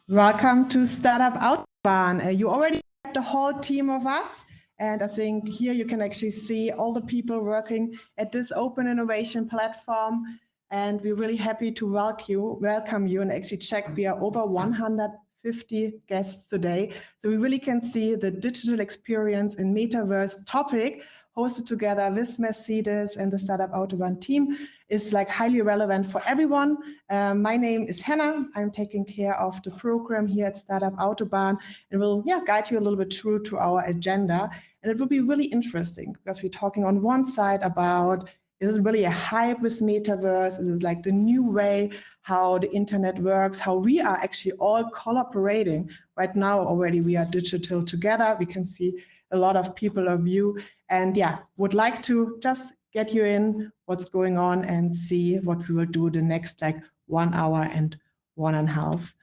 Welcome to Startup Autobahn. You already have the whole team of us, and I think here you can actually see all the people working at this open innovation platform. And we're really happy to welcome you and actually check we are over 150 guests today. So we really can see the digital experience and metaverse topic hosted together with Mercedes and the Startup Autobahn team is like highly relevant for everyone. My name is Hannah. I'm taking care of the program here at Startup Autobahn and will guide you a little bit through to our agenda. And it will be really interesting because we're talking on one side about, is it really a hype with metaverse? Is it like the new way how the internet works, how we are actually all collaborating? Right now already we are digital together. We can see a lot of people of you, and would like to just get you in what's going on and see what we will do the next like 1 hour and 1.5.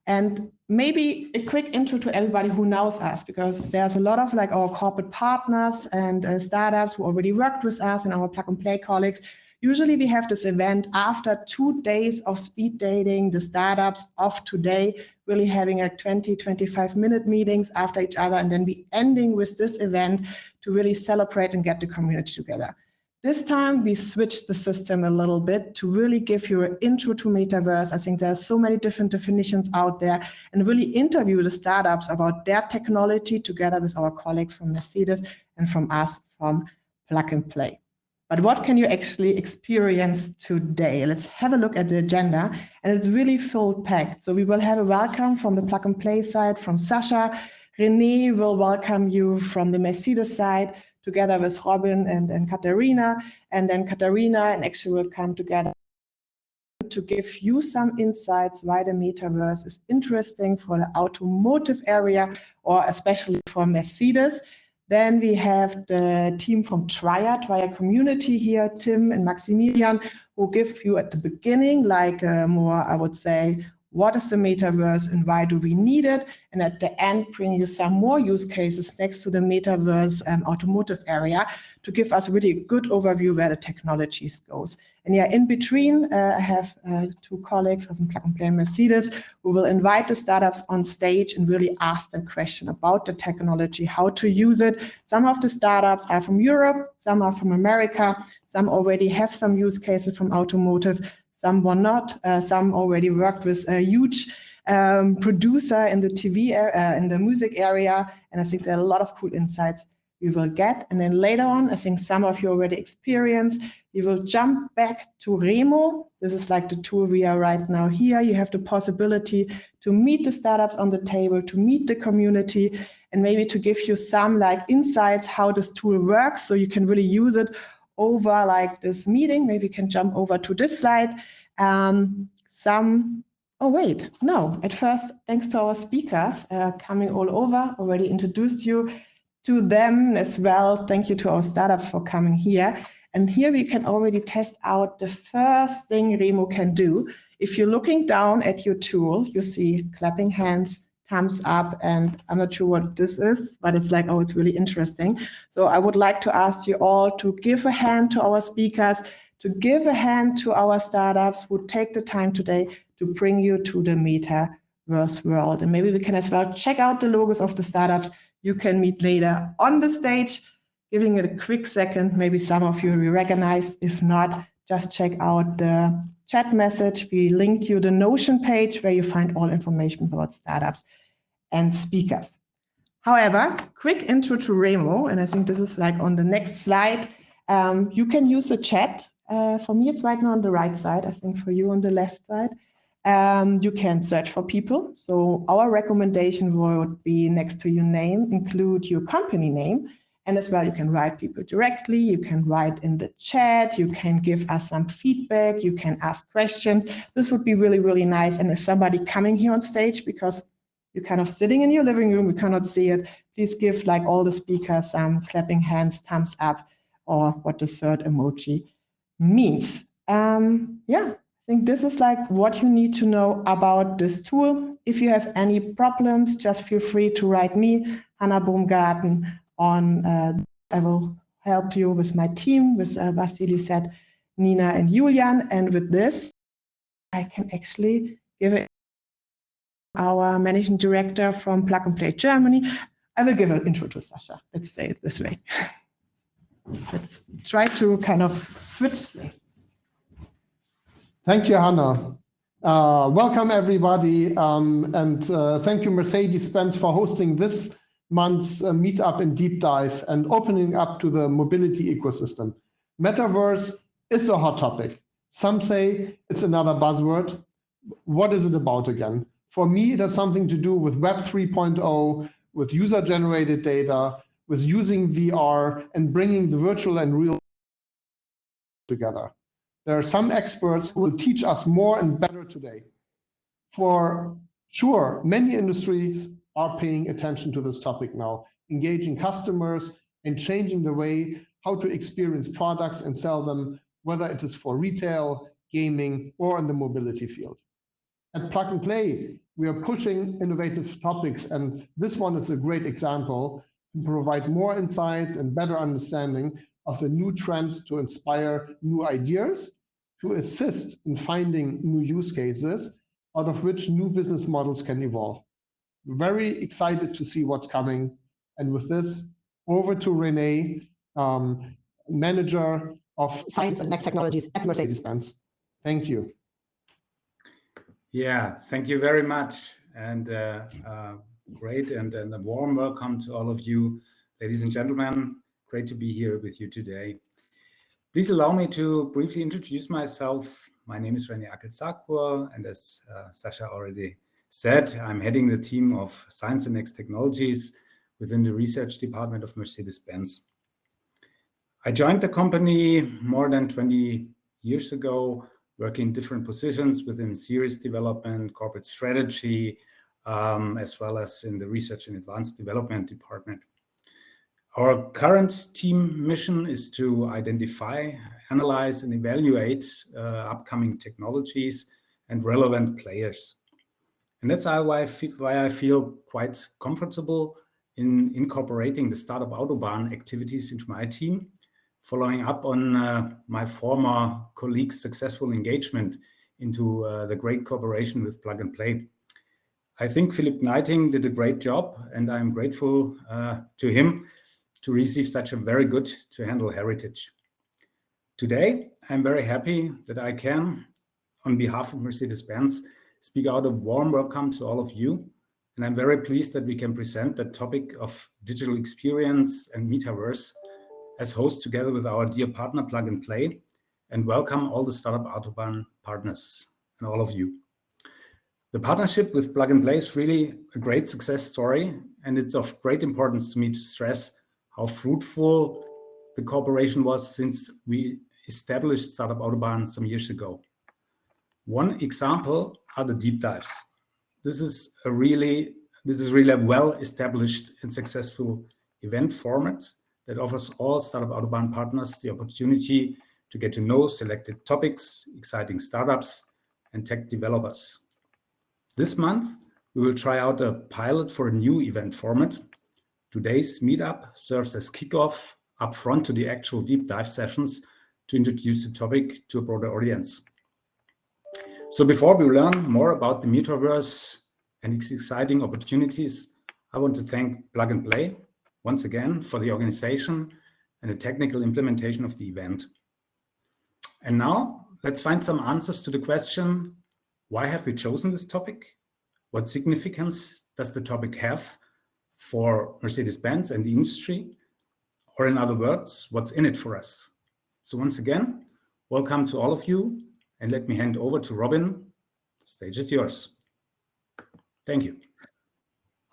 And maybe a quick intro to everybody who knows us, because there's a lot of like our corporate partners and startups who already worked with us and our plug and play colleagues. Usually we have this event after 2 days of speed dating the startups of today, really having like 20-25-minute meetings after each other, and then be ending with this event to really celebrate and get the community together. This time we switched the system a little bit to really give you an intro to metaverse. I think there's so many different definitions out there, and really interview the startups about their technology together with our colleagues from Mercedes and from us from Plug and Play. But what can you actually experience today? Let's have a look at the agenda, and it's really full packed. So we will have a welcome from the Plug and Play side from Sasha. René will welcome you from the Mercedes side, together with Robin and Katharina, and then Katharina and actually will come together to give you some insights why the metaverse is interesting for the automotive area, or especially for Mercedes. Then we have the team from Triad community here, Tim and Maximilian, who give you at the beginning like more, I would say, what is the metaverse and why do we need it? And at the end, bring you some more use cases next to the metaverse automotive area to give us really a good overview where the technologies goes. And in between, I have 2 colleagues from Plug and Play Mercedes who will invite the startups on stage and really ask them questions about the technology, how to use it. Some of the startups are from Europe, some are from America, some already have some use cases from automotive, some were not. Some already worked with a huge producer in the TV in the music area, and I think there are a lot of cool insights we will get. And then later on, I think some of you already experienced, you will jump back to Remo. This is like the tool we are right now here. You have the possibility to meet the startups on the table, to meet the community, and maybe to give you some like insights how this tool works, so you can really use it over like this meeting. Maybe you can jump over to this slide. At first, thanks to our speakers coming all over, already introduced you to them as well. Thank you to our startups for coming here. And here we can already test out the first thing Remo can do. If you're looking down at your tool, you see clapping hands, thumbs up, and I'm not sure what this is, but it's like, oh, it's really interesting. So I would like to ask you all to give a hand to our speakers, to give a hand to our startups who take the time today to bring you to the metaverse world. And maybe we can as well check out the logos of the startups you can meet later on the stage. Giving it a quick second, maybe some of you will recognize. If not, just check out the chat message. We link you the Notion page where you find all information about startups and speakers. However, quick intro to Remo, and I think this is like on the next slide. You can use the chat. For me, it's right now on the right side. I think for you on the left side. You can search for people. So our recommendation would be next to your name, include your company name. And as well, you can write people directly. You can write in the chat. You can give us some feedback. You can ask questions. This would be really, really nice. And if somebody coming here on stage, because you're kind of sitting in your living room, we cannot see it, please give like all the speakers some clapping hands, thumbs up, or what the third emoji means. I think this is like what you need to know about this tool. If you have any problems, just feel free to write me, Hannah Baumgarten, on I will help you with my team, with Vasily said, Nina and Julian. And with this, I can actually give it our managing director from Plug and Play Germany. I will give an intro to Sasha. Let's say it this way. Let's try to kind of switch. Thank you, Hannah. Welcome, everybody. And thank you, Mercedes-Benz, for hosting this month's meetup and deep dive and opening up to the mobility ecosystem. Metaverse is a hot topic. Some say it's another buzzword. What is it about again? For me, it has something to do with Web 3.0, with user-generated data, with using VR and bringing the virtual and real together. There are some experts who will teach us more and better today. For sure, many industries are paying attention to this topic now, engaging customers and changing the way how to experience products and sell them, whether it is for retail, gaming, or in the mobility field. At Plug and Play, we are pushing innovative topics, and this one is a great example to provide more insights and better understanding of the new trends to inspire new ideas, to assist in finding new use cases, out of which new business models can evolve. We're very excited to see what's coming. And with this, over to Renee, Manager of Science and Next Technologies at Mercedes-Benz. Thank you. Yeah, thank you very much. And great and a warm welcome to all of you, ladies and gentlemen. Great to be here with you today. Please allow me to briefly introduce myself. My name is René Ackel-Sarkur, and as Sasha already said, I'm heading the team of Science and Next Technologies within the research department of Mercedes-Benz. I joined the company more than 20 years ago, working in different positions within series development, corporate strategy, as well as in the research and advanced development department. Our current team mission is to identify, analyze, and evaluate upcoming technologies and relevant players. And that's why I feel quite comfortable in incorporating the startup Autobahn activities into my team, following up on my former colleagues' successful engagement into the great cooperation with Plug and Play. I think Philip Knighting did a great job, and I'm grateful to him to receive such a very good to handle heritage. Today, I'm very happy that I can, on behalf of Mercedes-Benz, speak out a warm welcome to all of you. And I'm very pleased that we can present the topic of digital experience and metaverse as host together with our dear partner Plug and Play, and welcome all the startup Autobahn partners and all of you. The partnership with Plug and Play is really a great success story, and it's of great importance to me to stress how fruitful the cooperation was since we established Startup Autobahn some years ago. One example are the deep dives. This is really a well-established and successful event format that offers all Startup Autobahn partners the opportunity to get to know selected topics, exciting startups, and tech developers. This month, we will try out a pilot for a new event format. Today's meetup serves as kickoff upfront to the actual deep dive sessions to introduce the topic to a broader audience. So before we learn more about the metaverse and its exciting opportunities, I want to thank Plug and Play once again for the organization and the technical implementation of the event. And now let's find some answers to the question, why have we chosen this topic? What significance does the topic have for Mercedes-Benz and the industry? Or in other words, what's in it for us? So once again, welcome to all of you, and let me hand over to Robin. The stage is yours. Thank you.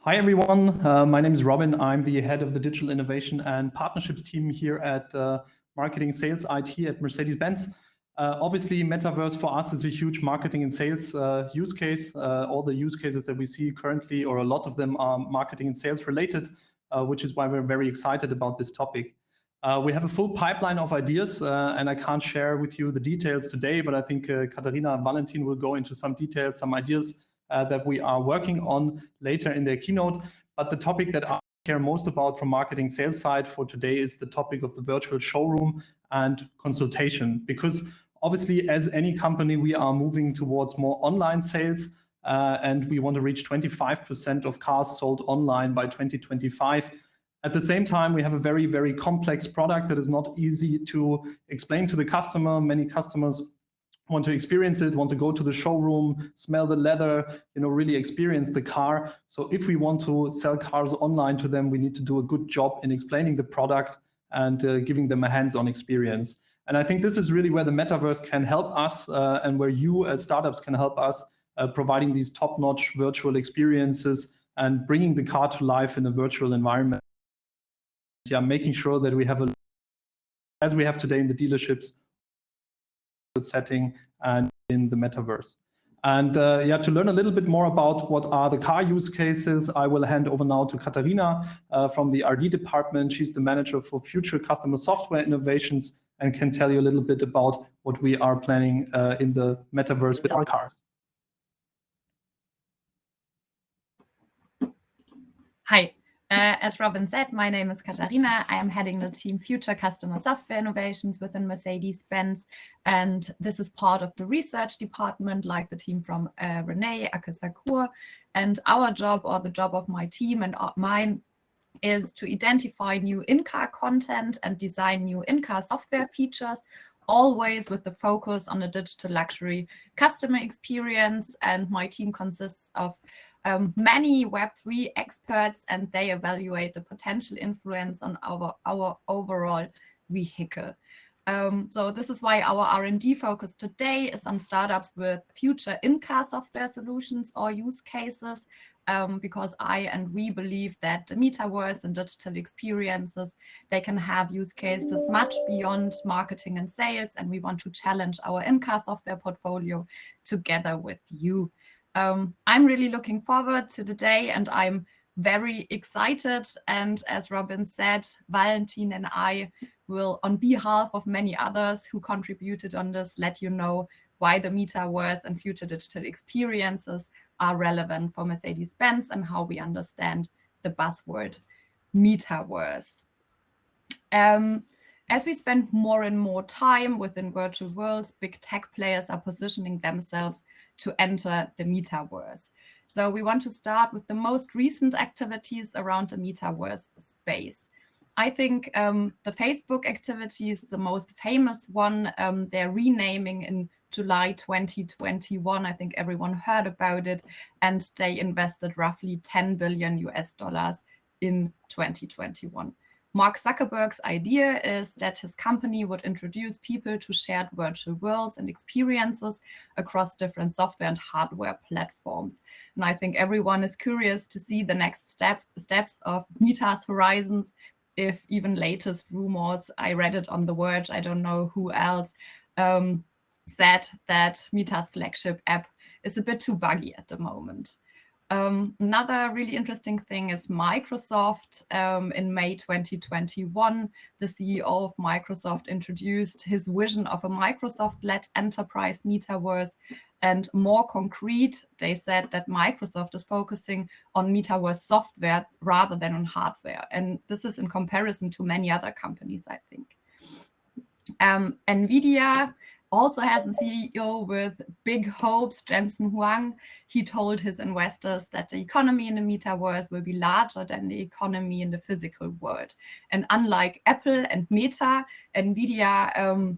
Hi, everyone. My name is Robin. I'm the head of the Digital Innovation and Partnerships team here at Marketing Sales IT at Mercedes-Benz. Obviously, Metaverse for us is a huge marketing and sales use case. All the use cases that we see currently, or a lot of them, are marketing and sales related, which is why we're very excited about this topic. We have a full pipeline of ideas, and I can't share with you the details today, but I think Katharina and Valentin will go into some details, some ideas that we are working on later in their keynote. But the topic that I care most about from marketing sales side for today is the topic of the virtual showroom and consultation, because obviously, as any company, we are moving towards more online sales. and we want to reach 25% of cars sold online by 2025. At the same time, we have a very, very complex product that is not easy to explain to the customer. Many customers want to experience it, want to go to the showroom, smell the leather, really experience the car. So if we want to sell cars online to them, we need to do a good job in explaining the product and giving them a hands-on experience. And I think this is really where the metaverse can help us and where you as startups can help us, providing these top-notch virtual experiences and bringing the car to life in a virtual environment. Yeah, making sure that we have as we have today in the dealerships setting and in the metaverse. And to learn a little bit more about what are the car use cases, I will hand over now to Katharina from the RD department. She's the manager for future customer software innovations and can tell you a little bit about what we are planning in the metaverse with our cars. Hi. As Robin said, my name is Katharina. I am heading the team Future Customer Software Innovations within Mercedes-Benz. And this is part of the research department, like the team from Renee Akasakur. And our job, or the job of my team and mine, is to identify new in-car content and design new in-car software features, always with the focus on a digital luxury customer experience. And my team consists of many Web3 experts, and they evaluate the potential influence on our overall vehicle. So this is why our R&D focus today is on startups with future in-car software solutions or use cases, because we believe that the metaverse and digital experiences, they can have use cases much beyond marketing and sales, and we want to challenge our in-car software portfolio together with you. I'm really looking forward to the day, and I'm very excited. And as Robin said, Valentin and I will, on behalf of many others who contributed on this, let you know why the metaverse and future digital experiences are relevant for Mercedes-Benz and how we understand the buzzword metaverse. As we spend more and more time within virtual worlds, big tech players are positioning themselves to enter the metaverse. So we want to start with the most recent activities around the metaverse space. I think the Facebook activity is the most famous one. They're renaming in July 2021. I think everyone heard about it, and they invested roughly $10 billion in 2021. Mark Zuckerberg's idea is that his company would introduce people to shared virtual worlds and experiences across different software and hardware platforms. And I think everyone is curious to see the next steps of Meta's horizons. If even latest rumors, I read it on The Verge, I don't know who else, said that Meta's flagship app is a bit too buggy at the moment. Another really interesting thing is Microsoft. In May 2021, the CEO of Microsoft introduced his vision of a Microsoft-led enterprise metaverse. And more concrete, they said that Microsoft is focusing on metaverse software rather than on hardware. And this is in comparison to many other companies, I think. NVIDIA also has a CEO with big hopes, Jensen Huang. He told his investors that the economy in the metaverse will be larger than the economy in the physical world. And unlike Apple and Meta, NVIDIA's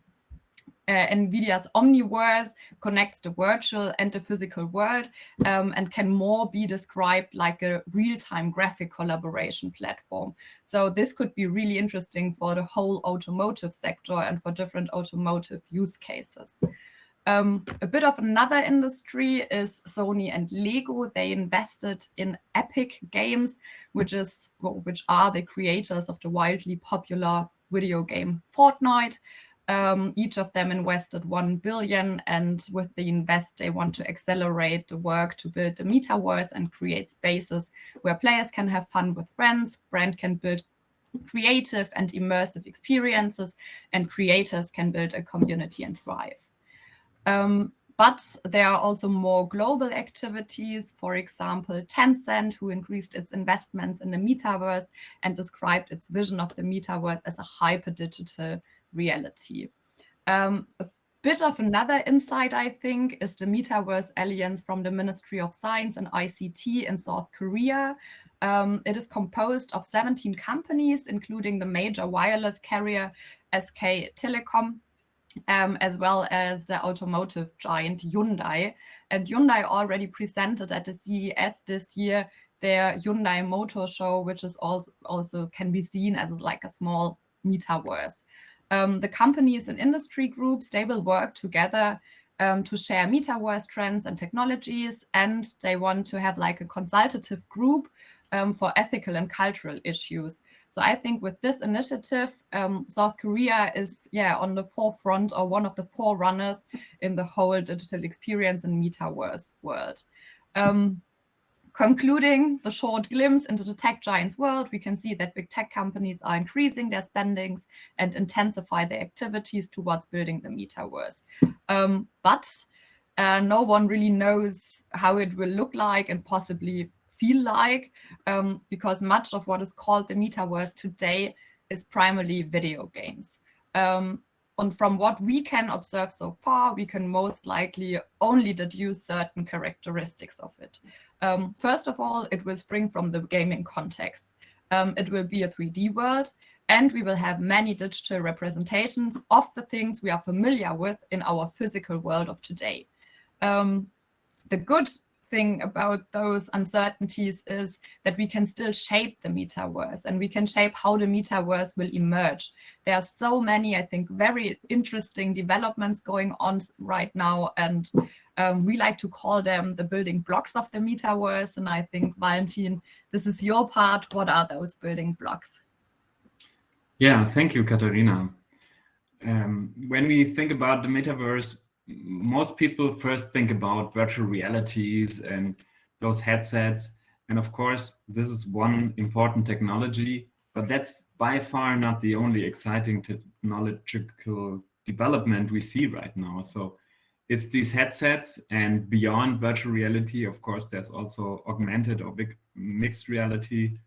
Omniverse connects the virtual and the physical world, and can more be described like a real-time graphic collaboration platform. So this could be really interesting for the whole automotive sector and for different automotive use cases. A bit of another industry is Sony and Lego. They invested in Epic Games, which are the creators of the wildly popular video game Fortnite. Each of them invested $1 billion, and with the invest, they want to accelerate the work to build the metaverse and create spaces where players can have fun with friends, brand can build creative and immersive experiences, and creators can build a community and thrive. But there are also more global activities. For example, Tencent, who increased its investments in the metaverse and described its vision of the metaverse as a hyper-digital reality. A bit of another insight, I think, is the Metaverse Alliance from the Ministry of Science and ICT in South Korea. It is composed of 17 companies, including the major wireless carrier SK Telecom, as well as the automotive giant Hyundai. And Hyundai already presented at the CES this year their Hyundai Motor Show, which is also can be seen as like a small metaverse. The companies and industry groups, they will work together to share metaverse trends and technologies, and they want to have like a consultative group for ethical and cultural issues. So I think with this initiative, South Korea is on the forefront, or one of the forerunners in the whole digital experience and metaverse world. Concluding the short glimpse into the tech giants world, we can see that big tech companies are increasing their spendings and intensify their activities towards building the metaverse. But no one really knows how it will look like and possibly feel like, because much of what is called the metaverse today is primarily video games. And from what we can observe so far, we can most likely only deduce certain characteristics of it. First of all, it will spring from the gaming context. It will be a 3D world, and we will have many digital representations of the things we are familiar with in our physical world of today. The good thing about those uncertainties is that we can still shape the metaverse, and we can shape how the metaverse will emerge. There are so many, I think, very interesting developments going on right now, and we like to call them the building blocks of the metaverse. And I think, Valentin, this is your part. What are those building blocks? Yeah, thank you, Katharina. When we think about the metaverse, most people first think about virtual realities and those headsets. And of course, this is one important technology, but that's by far not the only exciting technological development we see right now. So it's these headsets, and beyond virtual reality, of course, there's also augmented or mixed reality,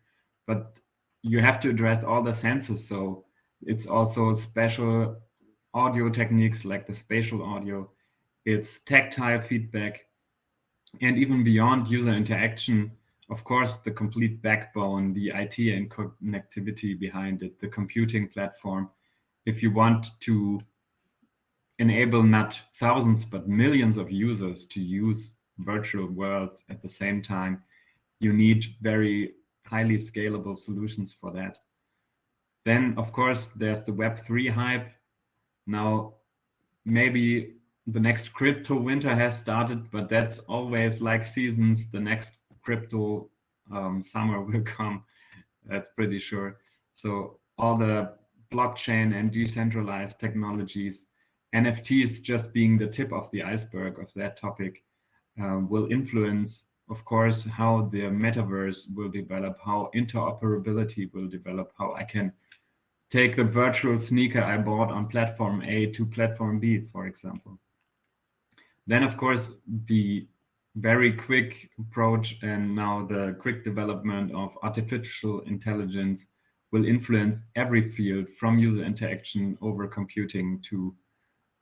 but you have to address all the senses. So it's also special audio techniques like the spatial audio, it's tactile feedback, and even beyond user interaction, of course, the complete backbone, the IT and connectivity behind it, the computing platform. If you want to enable not thousands, but millions of users to use virtual worlds at the same time, you need very highly scalable solutions for that. Then, of course, there's the Web3 hype. Now, maybe the next crypto winter has started, but that's always like seasons. The next crypto summer will come, that's pretty sure. So all the blockchain and decentralized technologies, NFTs just being the tip of the iceberg of that topic, will influence, of course, how the metaverse will develop, how interoperability will develop, how I can take the virtual sneaker I bought on platform A to platform B, for example. Then, of course, the very quick approach and now the quick development of artificial intelligence will influence every field, from user interaction over computing to,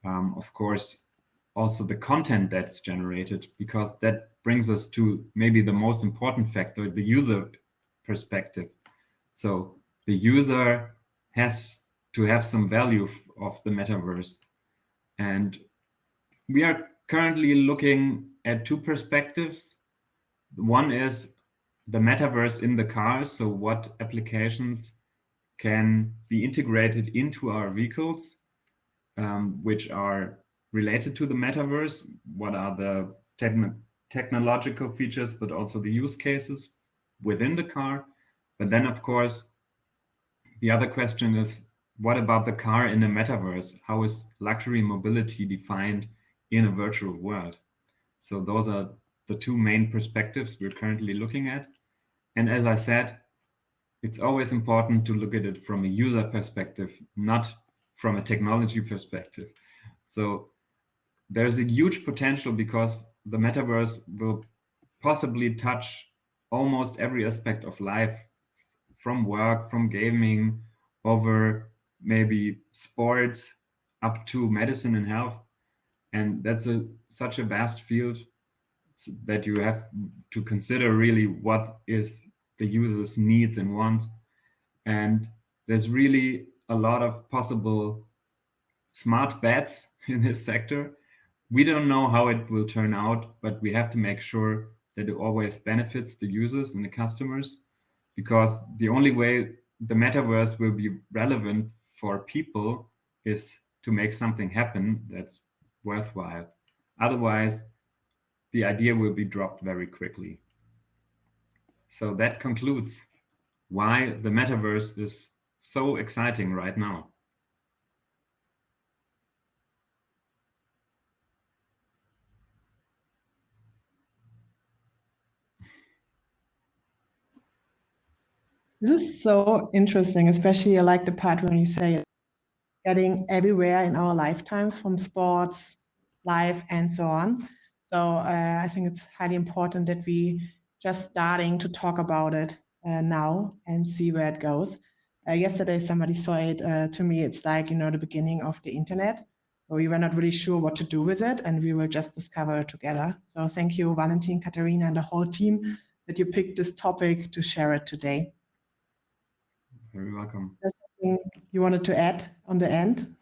of course, also the content that's generated, because that brings us to maybe the most important factor, the user perspective. So the user has to have some value of the metaverse. And we are currently looking at two perspectives. One is the metaverse in the car. So what applications can be integrated into our vehicles, which are related to the metaverse? What are the technological features, but also the use cases within the car? But then, of course, the other question is, what about the car in the metaverse? How is luxury mobility defined in a virtual world? So those are the two main perspectives we're currently looking at. And as I said, it's always important to look at it from a user perspective, not from a technology perspective. So there's a huge potential, because the metaverse will possibly touch almost every aspect of life, from work, from gaming, over maybe sports, up to medicine and health. And that's such a vast field that you have to consider really what is the user's needs and wants. And there's really a lot of possible smart bets in this sector. We don't know how it will turn out, but we have to make sure that it always benefits the users and the customers, because the only way the metaverse will be relevant for people is to make something happen that's worthwhile. Otherwise, the idea will be dropped very quickly. So that concludes why the metaverse is so exciting right now. This is so interesting, especially I like the part when you say getting everywhere in our lifetime, from sports, life, and so on. So I think it's highly important that we just starting to talk about it now and see where it goes. Yesterday, somebody saw it to me. It's like, the beginning of the internet. We were not really sure what to do with it, and we will just discover it together. So thank you, Valentin, Katharina, and the whole team that you picked this topic to share it today. Very welcome. There's something you wanted to add on the end?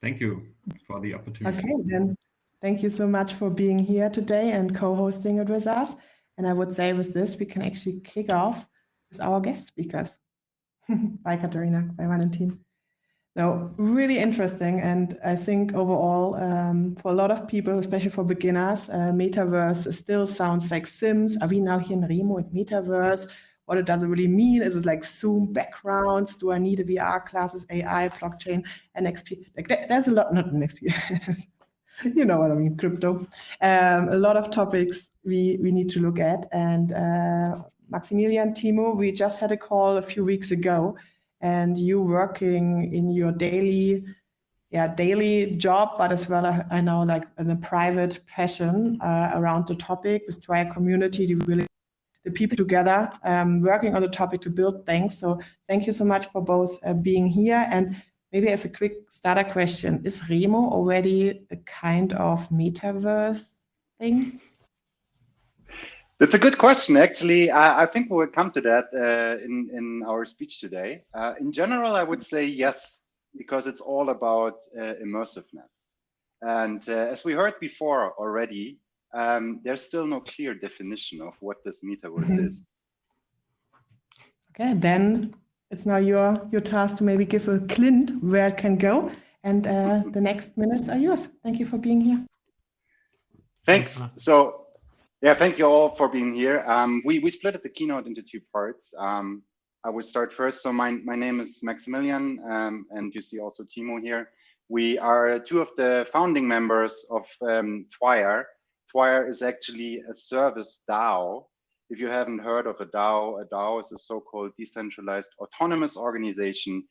Thank you for the opportunity. Okay, then thank you so much for being here today and co-hosting it with us. And I would say with this, we can actually kick off with our guest speakers. Bye, Katharina. Bye, Valentin. So really interesting. And I think overall, for a lot of people, especially for beginners, Metaverse still sounds like Sims. Are we now here in Remo in Metaverse? What does it really mean? Is it like Zoom backgrounds? Do I need a VR classes, AI, blockchain, NXP? Like there's a lot, not NXP, you know what I mean, crypto. A lot of topics we need to look at. And Maximilian, Timo, we just had a call a few weeks ago, and you working in your daily job, but as well, I know, like in a private passion around the topic with Trial Community, to really the people together working on the topic to build things. So thank you so much for both being here. And maybe as a quick starter question, is Remo already a kind of metaverse thing? That's a good question, actually. I think we'll come to that in our speech today. In general, I would say yes, because it's all about immersiveness. And as we heard before already, there's still no clear definition of what this metaverse is. Okay, then it's now your task to maybe give a hint where it can go. And the next minutes are yours. Thank you for being here. Thanks. So, yeah, thank you all for being here. We split the keynote into two parts. I will start first. So my name is Maximilian, and you see also Timo here. We are two of the founding members of Twire. Twire is actually a service DAO. If you haven't heard of a DAO is a so-called decentralized autonomous organization,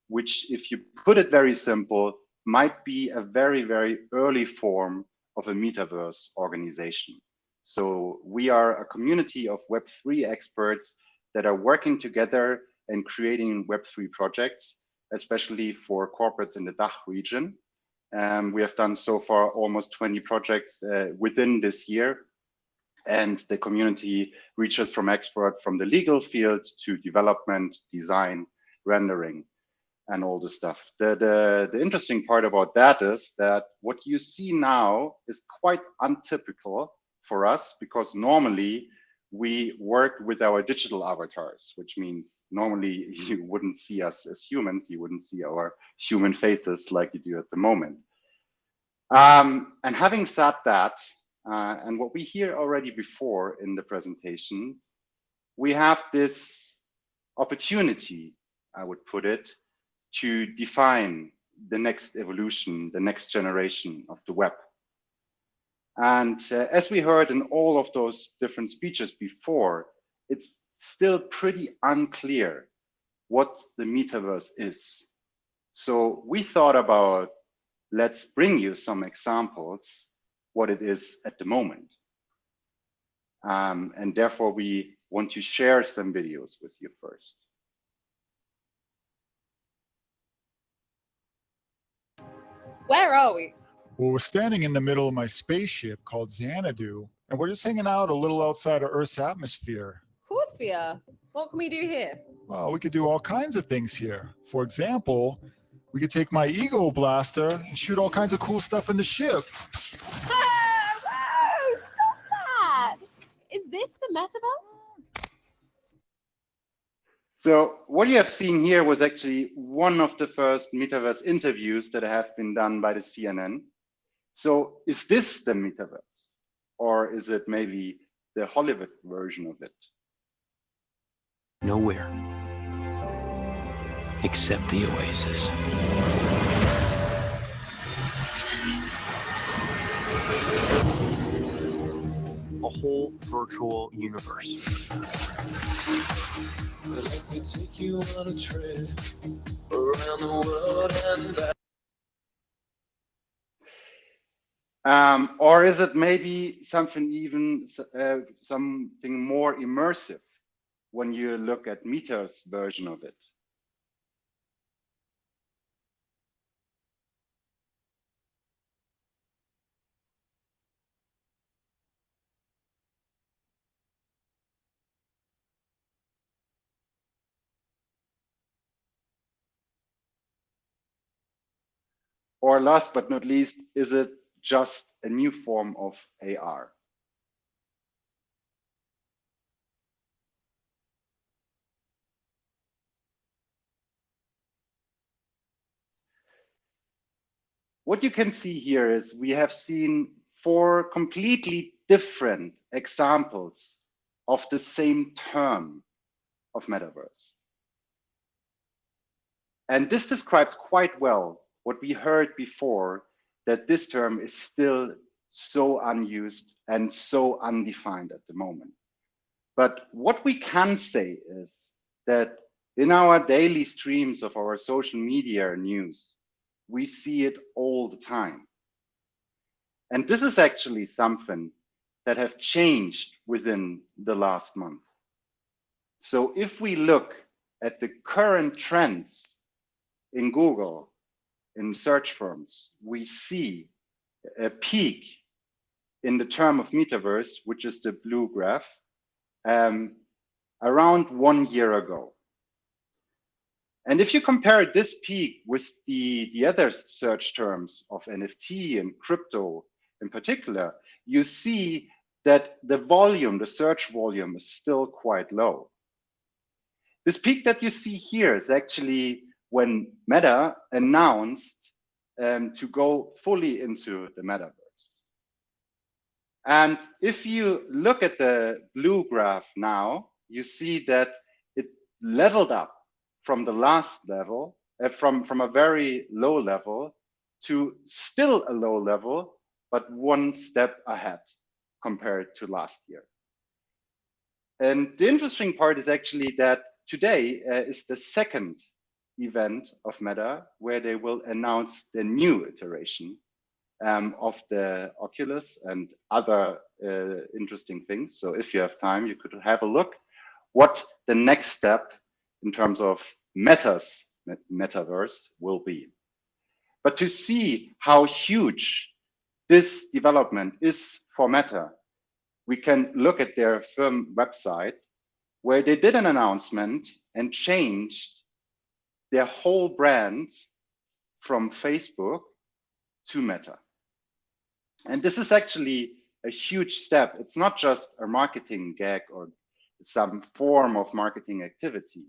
which, if you put it very simple, might be a very, very early form of a metaverse organization. So we are a community of Web3 experts that are working together and creating Web3 projects, especially for corporates in the DACH region. We have done so far almost 20 projects within this year. And the community reaches from expert from the legal field to development, design, rendering, and all the stuff. The interesting part about that is that what you see now is quite untypical for us, because normally we work with our digital avatars, which means normally you wouldn't see us as humans, you wouldn't see our human faces like you do at the moment. And having said that, and what we hear already before in the presentations, we have this opportunity, I would put it, to define the next evolution, the next generation of the web. And as we heard in all of those different speeches before, it's still pretty unclear what the metaverse is. So we thought about, let's bring you some examples what it is at the moment. And therefore we want to share some videos with you first. Where are we? Well, we're standing in the middle of my spaceship called Xanadu, and we're just hanging out a little outside of Earth's atmosphere. Of course we are. What can we do here? Well, we could do all kinds of things here. For example, we could take my ego blaster and shoot all kinds of cool stuff in the ship. Whoa, stop that! Is this the metaverse? So what you have seen here was actually one of the first metaverse interviews that have been done by the CNN. So is this the metaverse, or is it maybe the Hollywood version of it? Nowhere except the oasis. A whole virtual universe. Let me take you on a trip around the world and back. Or is it maybe something even something more immersive when you look at Meta's version of it? Or last but not least, is it just a new form of AR? What you can see here is we have seen 4 completely different examples of the same term of metaverse. And this describes quite well what we heard before, that this term is still so unused and so undefined at the moment. But what we can say is that in our daily streams of our social media news, we see it all the time. And this is actually something that have changed within the last month. So if we look at the current trends in Google, in search firms, we see a peak in the term of metaverse, which is the blue graph, around 1 year ago. And if you compare this peak with the other search terms of NFT and crypto in particular, you see that the volume, the search volume, is still quite low. This peak that you see here is actually when Meta announced to go fully into the metaverse. And if you look at the blue graph now, you see that it leveled up from the last level, from a very low level to still a low level, but 1 step ahead compared to last year. And the interesting part is actually that today is the second event of Meta where they will announce the new iteration of the Oculus and other interesting things. So if you have time, you could have a look what the next step in terms of Meta's metaverse will be. But to see how huge this development is for Meta, we can look at their firm website where they did an announcement and changed their whole brand from Facebook to Meta. And this is actually a huge step. It's not just a marketing gag or some form of marketing activity,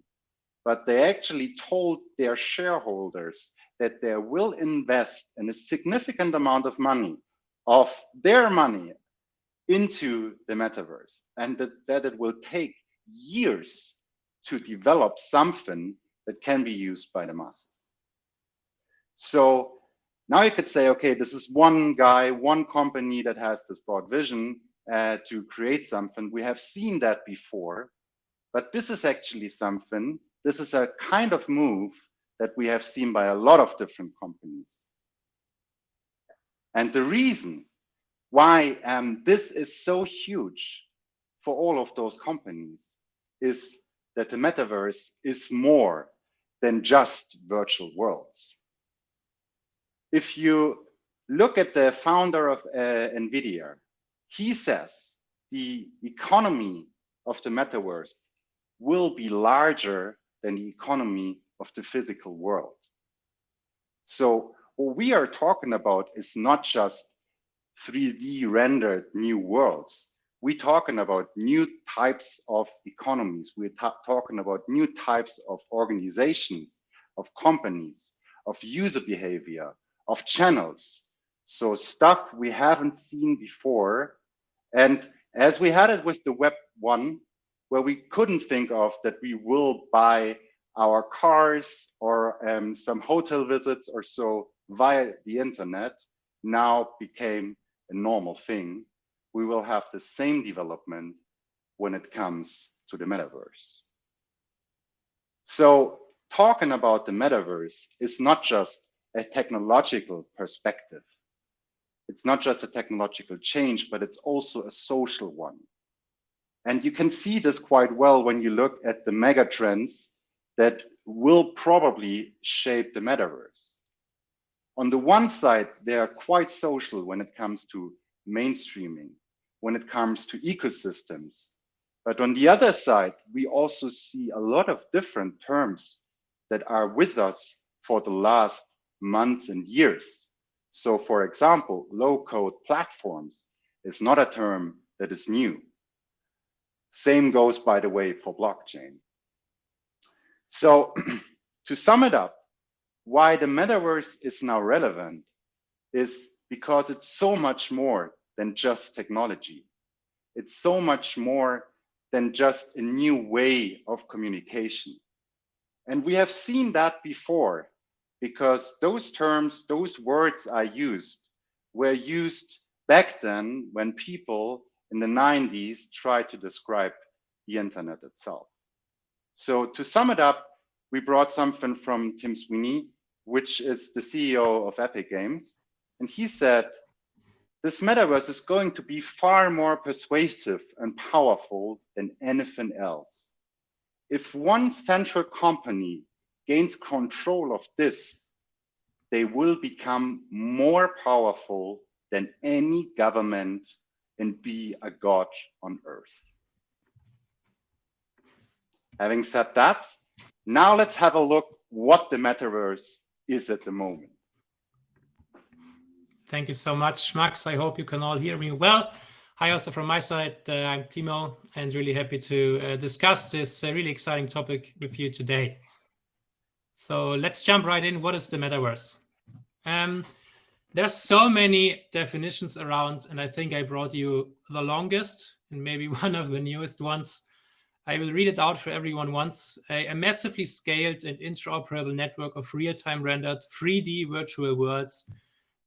but they actually told their shareholders that they will invest in a significant amount of money, of their money, into the metaverse, and that it will take years to develop something that can be used by the masses. So now you could say, okay, this is one guy, one company that has this broad vision to create something. We have seen that before, but this is actually something, this is a kind of move that we have seen by a lot of different companies. And the reason why this is so huge for all of those companies is that the metaverse is more than just virtual worlds. If you Look at the founder of NVIDIA. He says the economy of the metaverse will be larger than the economy of the physical world. So what we are talking about is not just 3D rendered new worlds. We're talking about new types of economies. We're talking about new types of organizations, of companies, of user behavior, of channels. So stuff we haven't seen before. And as we had it with the Web 1, where we couldn't think of that we will buy our cars or some hotel visits or so via the internet, now became a normal thing. We will have the same development when it comes to the metaverse. So talking about the metaverse is not just a technological perspective. It's not just a technological change, but it's also a social one. And you can see this quite well when you look at the mega trends that will probably shape the metaverse. On the one side, they are quite social when it comes to mainstreaming, when it comes to ecosystems. But on the other side, we also see a lot of different terms that are with us for the last months and years. So for example, low-code platforms is not a term that is new. Same goes, by the way, for blockchain. So to sum it up, why the metaverse is now relevant is because it's so much more than just technology. It's so much more than just a new way of communication. And we have seen that before, because those terms, those words I used, were used back then when people in the 90s tried to describe the internet itself. So to sum it up, we brought something from Tim Sweeney, which is the CEO of Epic Games. And he said, this metaverse is going to be far more persuasive and powerful than anything else. If one central company gains control of this, they will become more powerful than any government and be a god on earth. Having said that, now let's have a look what the metaverse is at the moment. Thank you so much, Max. I hope you can all hear me well. Hi, also from my side, I'm Timo, and really happy to discuss this really exciting topic with you today. So let's jump right in. What is the metaverse? There's so many definitions around, and I think I brought you the longest and maybe one of the newest ones. I will read it out for everyone once. A massively scaled and interoperable network of real-time rendered 3D virtual worlds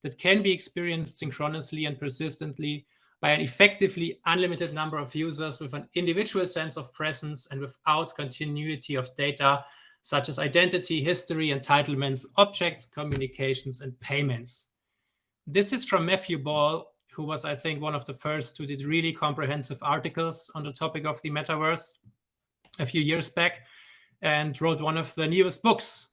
that can be experienced synchronously and persistently by an effectively unlimited number of users with an individual sense of presence and without continuity of data, such as identity, history, entitlements, objects, communications, and payments. This is from Matthew Ball, who was, I think, one of the first who did really comprehensive articles on the topic of the metaverse a few years back, and wrote one of the newest books.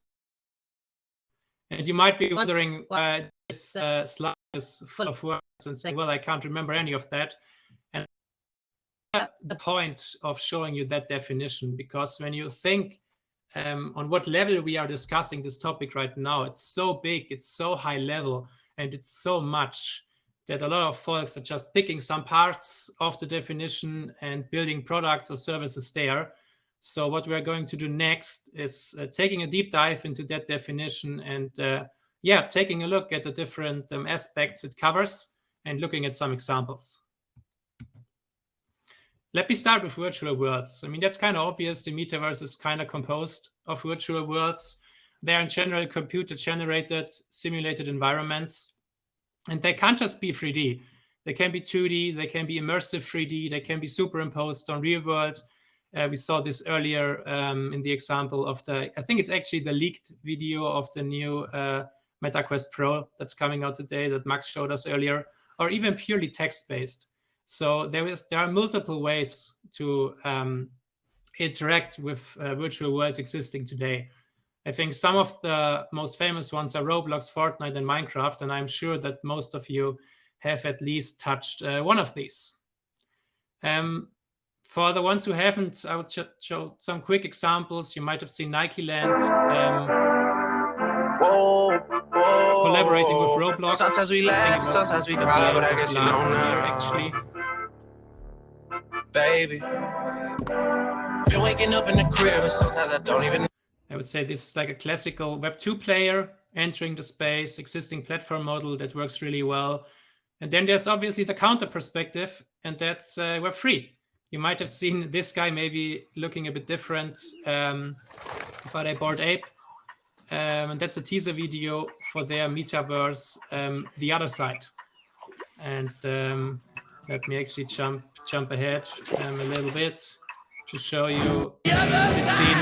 And you might be wondering why this slide is full of words and saying, well, I can't remember any of that. And the point of showing you that definition, because when you think on what level we are discussing this topic right now, it's so big, it's so high level, and it's so much that a lot of folks are just picking some parts of the definition and building products or services there. So what we're going to do next is taking a deep dive into that definition and taking a look at the different aspects it covers and looking at some examples. Let me start with virtual worlds. I mean, that's kind of obvious. The metaverse is kind of composed of virtual worlds. They're in general computer-generated, simulated environments. And they can't just be 3D. They can be 2D, they can be immersive 3D, they can be superimposed on real world. We saw this earlier in the example of I think it's actually the leaked video of the new MetaQuest Pro that's coming out today that Max showed us earlier, or even purely text-based. So there are multiple ways to interact with virtual worlds existing today. I think some of the most famous ones are Roblox, Fortnite, and Minecraft, and I'm sure that most of you have at least touched one of these. For the ones who haven't, I would show some quick examples. You might have seen Nike Land collaborating with Roblox. Sometimes we laugh, sometimes we cry, but I guess you know now. Actually, baby, been waking up in the crib, and sometimes I don't even. I would say this is like a classical Web 2 player entering the space, existing platform model that works really well. And then there's obviously the counter perspective, and that's Web 3. You might have seen this guy maybe looking a bit different, but I Bored Ape. And that's a teaser video for their metaverse, The Other Side. And let me actually jump ahead a little bit to show you the scene.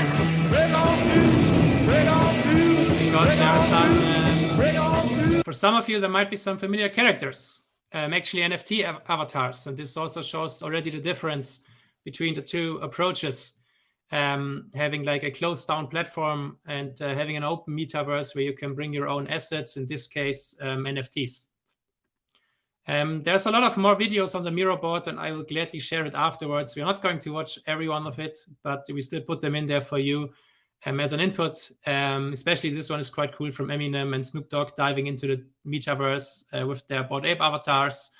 Because there are some, for some of you, there might be some familiar characters, actually NFT avatars. And this also shows already the difference between the two approaches. Having like a closed down platform and having an open metaverse where you can bring your own assets, in this case, NFTs. There's a lot of more videos on the Miro board, and I will gladly share it afterwards. We're not going to watch every one of it, but we still put them in there for you as an input. Especially this one is quite cool from Eminem and Snoop Dogg diving into the metaverse with their Bored Ape avatars,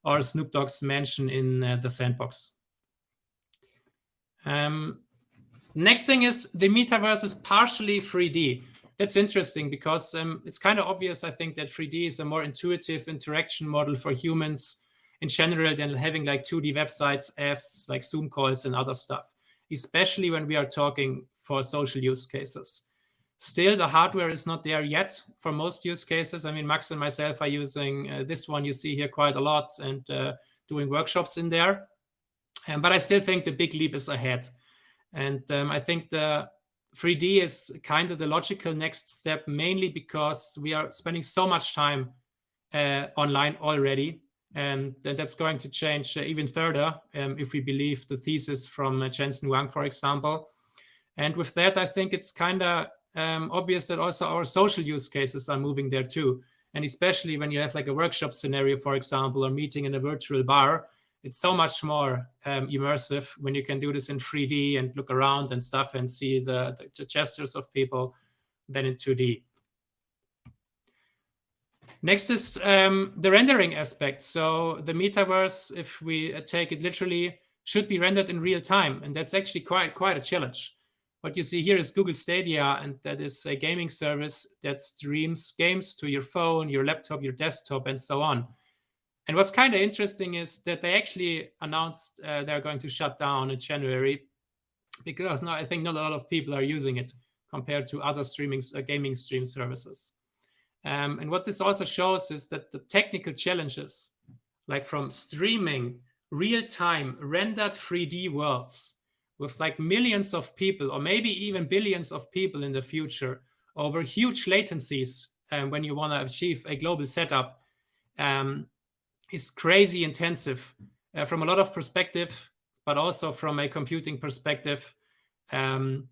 or Snoop Dogg's mansion in the sandbox. Next thing is the metaverse is partially 3D. That's interesting because it's kind of obvious, I think, that 3D is a more intuitive interaction model for humans in general than having like 2D websites, apps, like Zoom calls and other stuff, especially when we are talking for social use cases. Still, the hardware is not there yet for most use cases. I mean, Max and myself are using this one you see here quite a lot and doing workshops in there. But I still think the big leap is ahead. And I think the 3D is kind of the logical next step, mainly because we are spending so much time online already. And that's going to change even further if we believe the thesis from Jensen Huang, for example. And with that, I think it's kind of obvious that also our social use cases are moving there too. And especially when you have like a workshop scenario, for example, or meeting in a virtual bar, it's so much more immersive when you can do this in 3D and look around and stuff and see the gestures of people than in 2D. Next is the rendering aspect. So the metaverse, if we take it literally, should be rendered in real time. And that's actually quite a challenge. What you see here is Google Stadia, and that is a gaming service that streams games to your phone, your laptop, your desktop, and so on. And what's kind of interesting is that they actually announced they're going to shut down in January because now I think not a lot of people are using it compared to other gaming stream services. And what this also shows is that the technical challenges, like from streaming real-time rendered 3D worlds with like millions of people or maybe even billions of people in the future over huge latencies when you want to achieve a global setup, is crazy intensive from a lot of perspective, but also from a computing perspective, and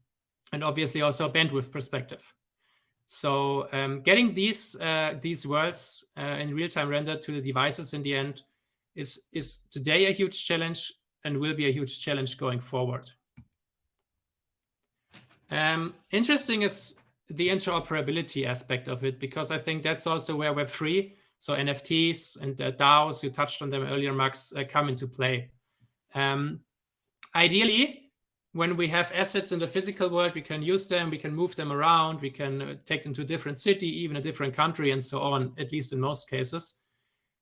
obviously also a bandwidth perspective. So getting these worlds in real-time rendered to the devices in the end is today a huge challenge and will be a huge challenge going forward. Interesting is the interoperability aspect of it, because I think that's also where Web3, so NFTs and DAOs, you touched on them earlier, Max, come into play. Ideally, when we have assets in the physical world, we can use them, we can move them around, we can take them to a different city, even a different country, and so on, at least in most cases.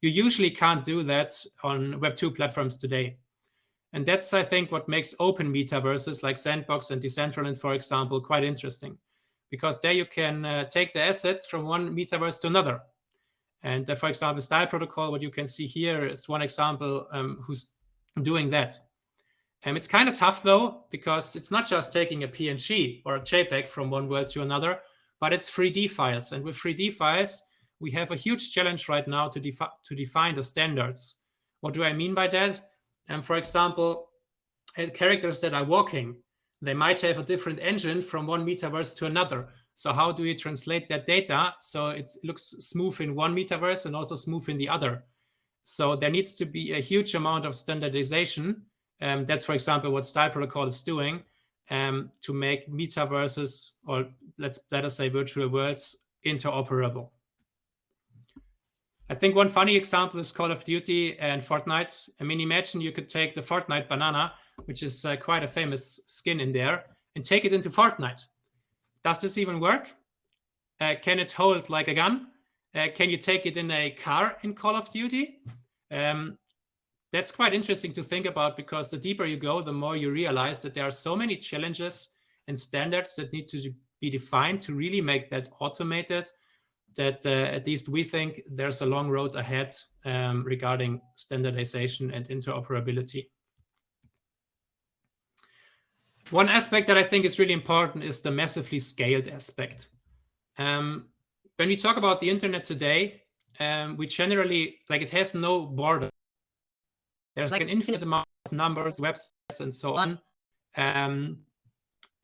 You usually can't do that on Web 2 platforms today. And that's, I think, what makes open metaverses like Sandbox and Decentraland, for example, quite interesting. Because there you can take the assets from one metaverse to another. And for example, Style Protocol, what you can see here is one example who's doing that. It's kind of tough, though, because it's not just taking a PNG or a JPEG from one world to another, but it's 3D files. And with 3D files, we have a huge challenge right now to define the standards. What do I mean by that? For example, characters that are walking, they might have a different engine from one metaverse to another. So how do you translate that data so it looks smooth in one metaverse and also smooth in the other? So there needs to be a huge amount of standardization. That's, for example, what Style Protocol is doing to make metaverses, or let us say virtual worlds, interoperable. I think one funny example is Call of Duty and Fortnite. I mean, imagine you could take the Fortnite banana, which is quite a famous skin in there, and take it into Fortnite. Does this even work? Can it hold like a gun? Can you take it in a car in Call of Duty? That's quite interesting to think about, because the deeper you go, the more you realize that there are so many challenges and standards that need to be defined to really make that automated, that at least we think there's a long road ahead regarding standardization and interoperability. One aspect that I think is really important is the massively scaled aspect. When we talk about the internet today, we generally, like, it has no border. There's like an infinite amount of numbers, websites, and so on. And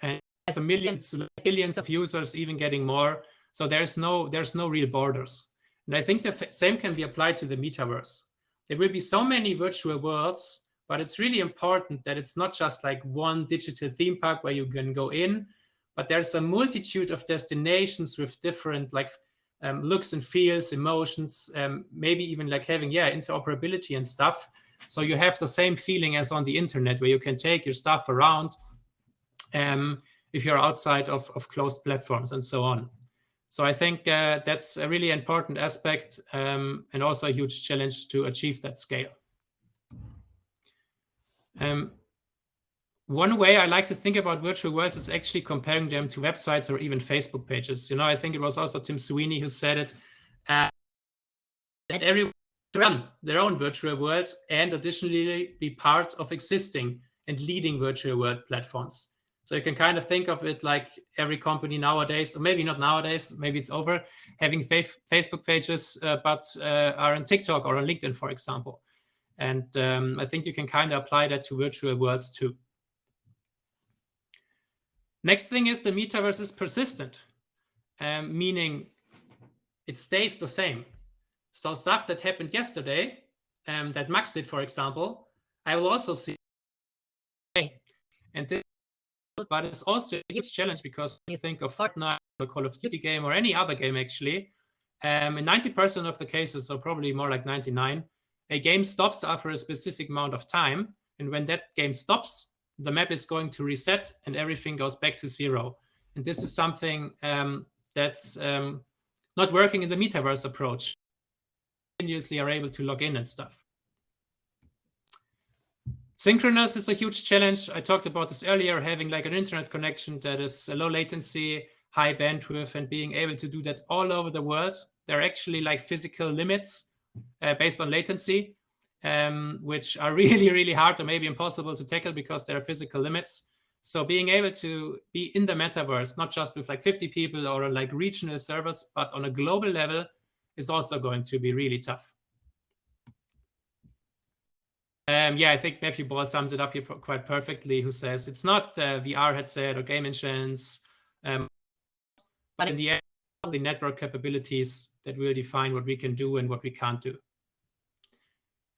it has billions of users, even getting more. So there's no real borders. And I think the same can be applied to the metaverse. There will be so many virtual worlds, but it's really important that it's not just like one digital theme park where you can go in, but there's a multitude of destinations with different looks and feels, emotions, maybe even like having interoperability and stuff. So you have the same feeling as on the internet, where you can take your stuff around if you're outside of closed platforms and so on. So I think that's a really important aspect and also a huge challenge to achieve that scale. One way I like to think about virtual worlds is actually comparing them to websites or even Facebook pages. You know, I think it was also Tim Sweeney who said it, that everyone run their own virtual world and additionally be part of existing and leading virtual world platforms. So you can kind of think of it like every company nowadays, or maybe not nowadays, maybe it's over, having Facebook pages, but are on TikTok or on LinkedIn, for example. And I think you can kind of apply that to virtual worlds too. Next thing is the metaverse is persistent, meaning it stays the same. So stuff that happened yesterday, that Max did, for example, I will also see. And this, but it's also a huge challenge, because when you think of Fortnite, or Call of Duty game, or any other game actually, in 90% of the cases, or probably more like 99, a game stops after a specific amount of time. And when that game stops, the map is going to reset and everything goes back to zero. And this is something that's not working in the metaverse approach. Continuously are able to log in and stuff. Synchronous is a huge challenge. I talked about this earlier, having like an internet connection that is low latency, high bandwidth, and being able to do that all over the world. There are actually like physical limits based on latency, which are really, really hard or maybe impossible to tackle because there are physical limits. So being able to be in the metaverse, not just with like 50 people or like regional servers, but on a global level, is also going to be really tough. I think Matthew Ball sums it up here quite perfectly, who says it's not VR headset or game engines, but in the end, the network capabilities that will define what we can do and what we can't do.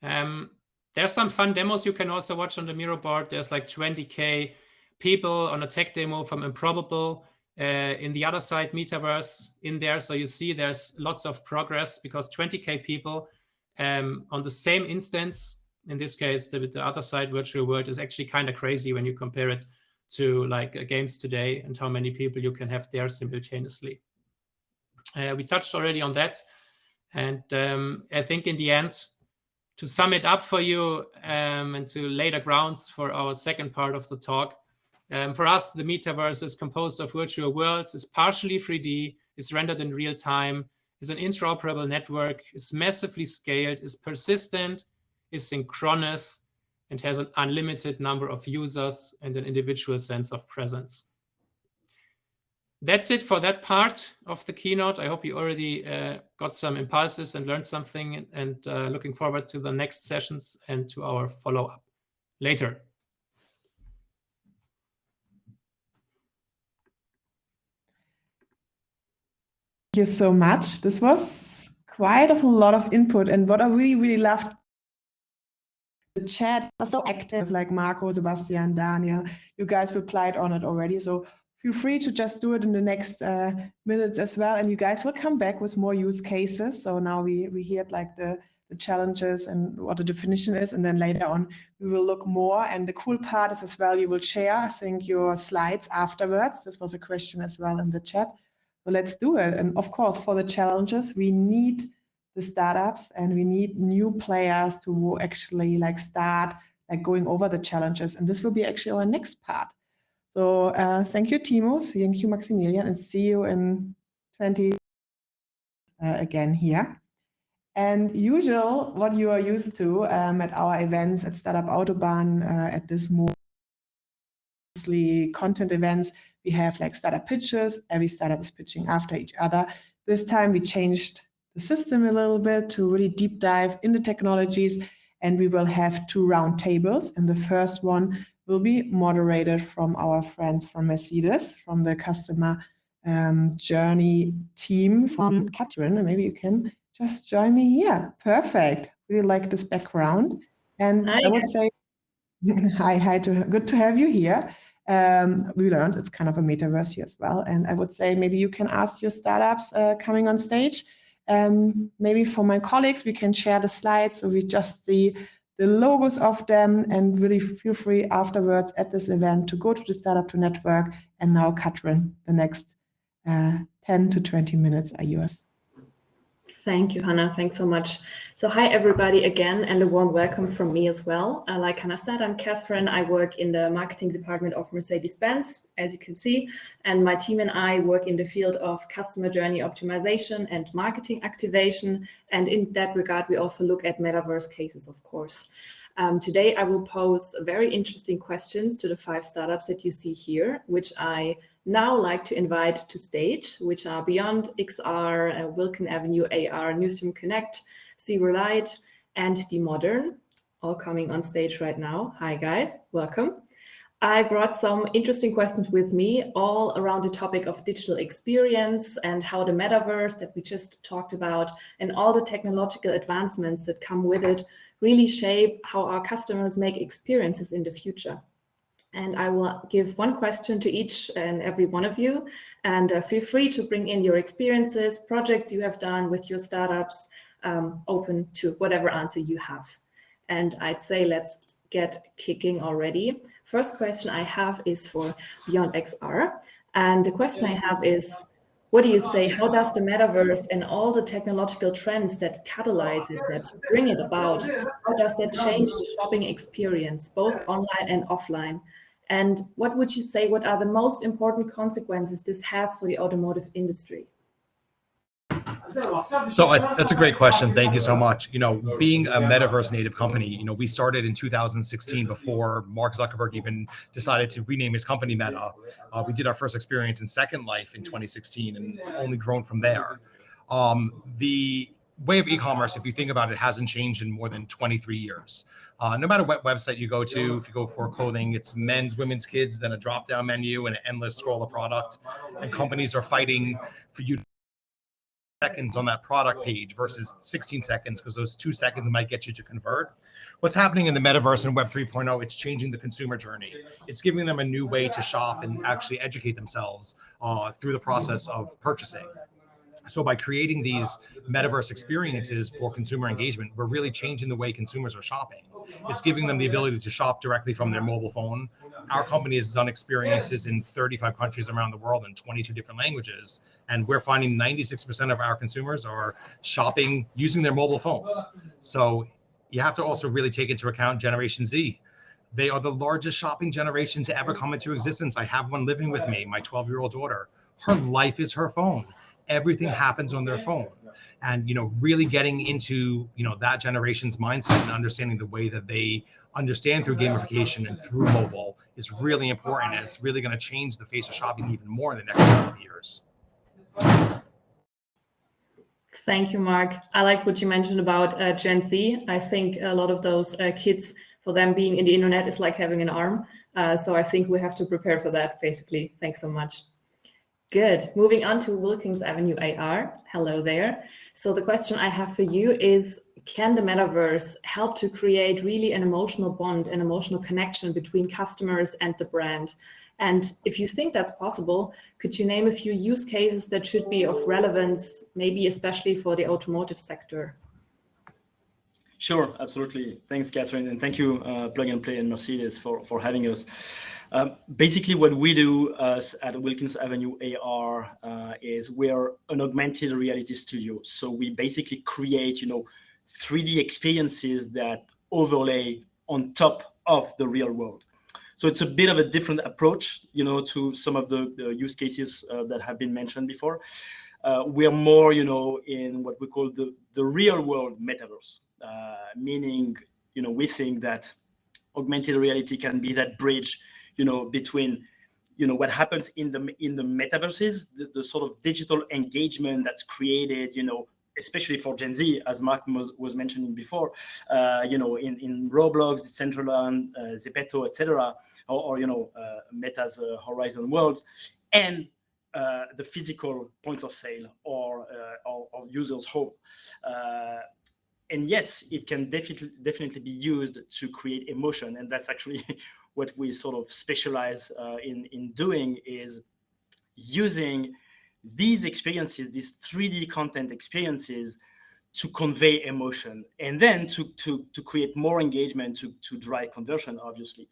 There's some fun demos you can also watch on the Miro board. There's like 20K people on a tech demo from Improbable in the other side metaverse in there. So you see there's lots of progress, because 20K people on the same instance, in this case, the other side virtual world, is actually kind of crazy when you compare it to like games today and how many people you can have there simultaneously. We touched already on that. And I think in the end, to sum it up for you and to lay the grounds for our second part of the talk, for us, the metaverse is composed of virtual worlds, is partially 3D, is rendered in real time, is an interoperable network, is massively scaled, is persistent, is synchronous, and has an unlimited number of users and an individual sense of presence. That's it for that part of the keynote. I hope you already got some impulses and learned something, and looking forward to the next sessions and to our follow-up later. you so much. This was quite a lot of input, and what I really, really loved, the chat was so active, like Marco, Sebastian, Daniel, you guys replied on it already. So feel free to just do it in the next minutes as well. And you guys will come back with more use cases. So now we heard like the challenges and what the definition is. And then later on, we will look more. And the cool part is as well, you will share, I think, your slides afterwards. This was a question as well in the chat. So let's do it. And of course, for the challenges, we need the startups and we need new players to actually like start like going over the challenges. And this will be actually our next part. So thank you, Timo. Thank you, Maximilian, and see you in 20 again here. And usual, what you are used to at our events at Startup Autobahn, at this mostly content events, we have like startup pitches. Every startup is pitching after each other. This time we changed the system a little bit to really deep dive in the technologies, and we will have 2 round tables. And the first one will be moderated from our friends from Mercedes, from the customer journey team from Katrin. And maybe you can just join me here. Perfect. Really like this background. And Hi. I would say, hi, good to have you here. We learned it's kind of a metaverse here as well. And I would say maybe you can ask your startups coming on stage. Maybe for my colleagues, we can share the slides so we just see the logos of them, and really feel free afterwards at this event to go to the Startup to Network. And now, Katrin, the next 10 to 20 minutes are yours. Thank you, Hannah. Thanks so much. So hi, everybody, again, and a warm welcome from me as well. Like Hannah said, I'm Catherine. I work in the marketing department of Mercedes-Benz, as you can see, and my team and I work in the field of customer journey optimization and marketing activation. And in that regard, we also look at metaverse cases, of course. Today, I will pose very interesting questions to the 5 startups that you see here, which I now like to invite to stage, which are Beyond, XR, Wilkin Avenue, AR, Newsroom Connect, Zero Light, and The Modern, all coming on stage right now. Hi, guys. Welcome. I brought some interesting questions with me, all around the topic of digital experience and how the metaverse that we just talked about and all the technological advancements that come with it really shape how our customers make experiences in the future. And I will give one question to each and every one of you, and feel free to bring in your experiences, projects you have done with your startups, open to whatever answer you have. And I'd say let's get kicking already. First question I have is for Beyond XR. And the question I have is, what do you say, how does the metaverse and all the technological trends that catalyze it, that bring it about, how does that change the shopping experience, both online and offline? And what would you say, what are the most important consequences this has for the automotive industry? So that's a great question. Thank you so much. You know, being a metaverse native company, you know, we started in 2016 before Mark Zuckerberg even decided to rename his company Meta. We did our first experience in Second Life in 2016, and it's only grown from there. The way of e-commerce, if you think about it, hasn't changed in more than 23 years. No matter what website you go to, if you go for clothing, it's men's, women's, kids, then a drop-down menu and an endless scroll of product. And companies are fighting for you seconds on that product page versus 16 seconds, because those 2 seconds might get you to convert. What's happening in the metaverse and Web 3.0, it's changing the consumer journey. It's giving them a new way to shop and actually educate themselves through the process of purchasing. So by creating these metaverse experiences for consumer engagement, we're really changing the way consumers are shopping. It's giving them the ability to shop directly from their mobile phone. Our company has done experiences in 35 countries around the world in 22 different languages. And we're finding 96% of our consumers are shopping using their mobile phone. So you have to also really take into account Generation Z. They are the largest shopping generation to ever come into existence. I have one living with me, my 12-year-old daughter. Her life is her phone. Everything happens on their phone. And, you know, really getting into, you know, that generation's mindset and understanding the way that they understand through gamification and through mobile is really important. And it's really going to change the face of shopping even more in the next couple of years. Thank you, Mark. I like what you mentioned about Gen Z. I think a lot of those kids, for them being in the internet is like having an arm. So I think we have to prepare for that, basically. Thanks so much. Good. Moving on to Wilkins Avenue AR. Hello there. So the question I have for you is, can the metaverse help to create really an emotional bond, an emotional connection between customers and the brand? And if you think that's possible, could you name a few use cases that should be of relevance, maybe especially for the automotive sector? Sure, absolutely. Thanks, Catherine, and thank you, Plug and Play and Mercedes for having us. Basically, what we do at Wilkins Avenue AR is we're an augmented reality studio. So we basically create, 3D experiences that overlay on top of the real world. So it's a bit of a different approach, to some of the use cases that have been mentioned before. We're more, in what we call the real world metaverse, meaning, we think that augmented reality can be that bridge, between, what happens in the metaverses, the sort of digital engagement that's created, especially for Gen Z, as Mark was mentioning before, in Roblox, Decentraland, Zepeto, etc., or Meta's Horizon Worlds, and the physical points of sale or users' home. And yes, it can definitely be used to create emotion, and that's actually what we sort of specialize in doing, is using these experiences, these 3D content experiences, to convey emotion, and then to create more engagement, to drive conversion, obviously.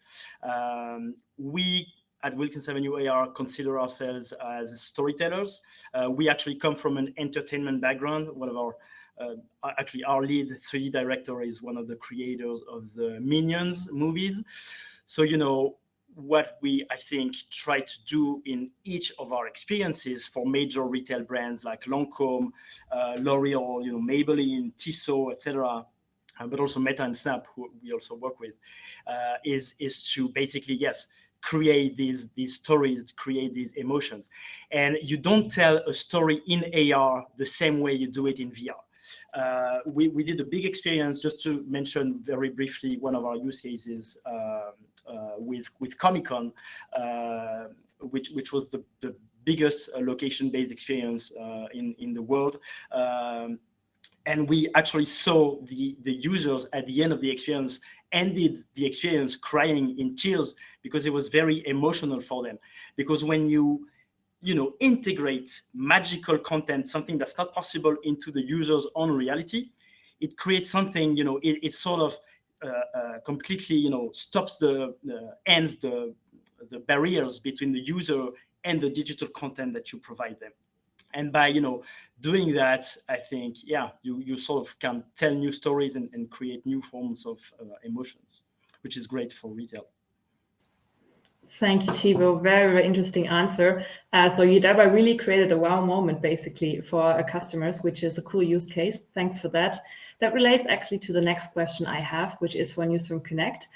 We at Wilkins Avenue AR consider ourselves as storytellers. We actually come from an entertainment background. One of our lead 3D director is one of the creators of the Minions movies. So, what we, I think, try to do in each of our experiences for major retail brands like Lancôme, L'Oreal, Maybelline, Tissot, etc., but also Meta and Snap, who we also work with, is to basically, yes, create these stories, create these emotions. And you don't tell a story in AR the same way you do it in VR. We did a big experience, just to mention very briefly one of our use cases, with Comic-Con, which was the biggest location-based experience in the world. And we actually saw the users at the end of the experience ended the experience crying in tears, because it was very emotional for them. Because when you integrate magical content, something that's not possible, into the user's own reality, it creates something, it sort of completely, stops ends the barriers between the user and the digital content that you provide them. And by, doing that, I think, you sort of can tell new stories and create new forms of emotions, which is great for retail. Thank you, Thibaut. Very, very interesting answer. So you thereby really created a wow moment, basically, for our customers, which is a cool use case. Thanks for that. That relates actually to the next question I have, which is for Newsroom Connect.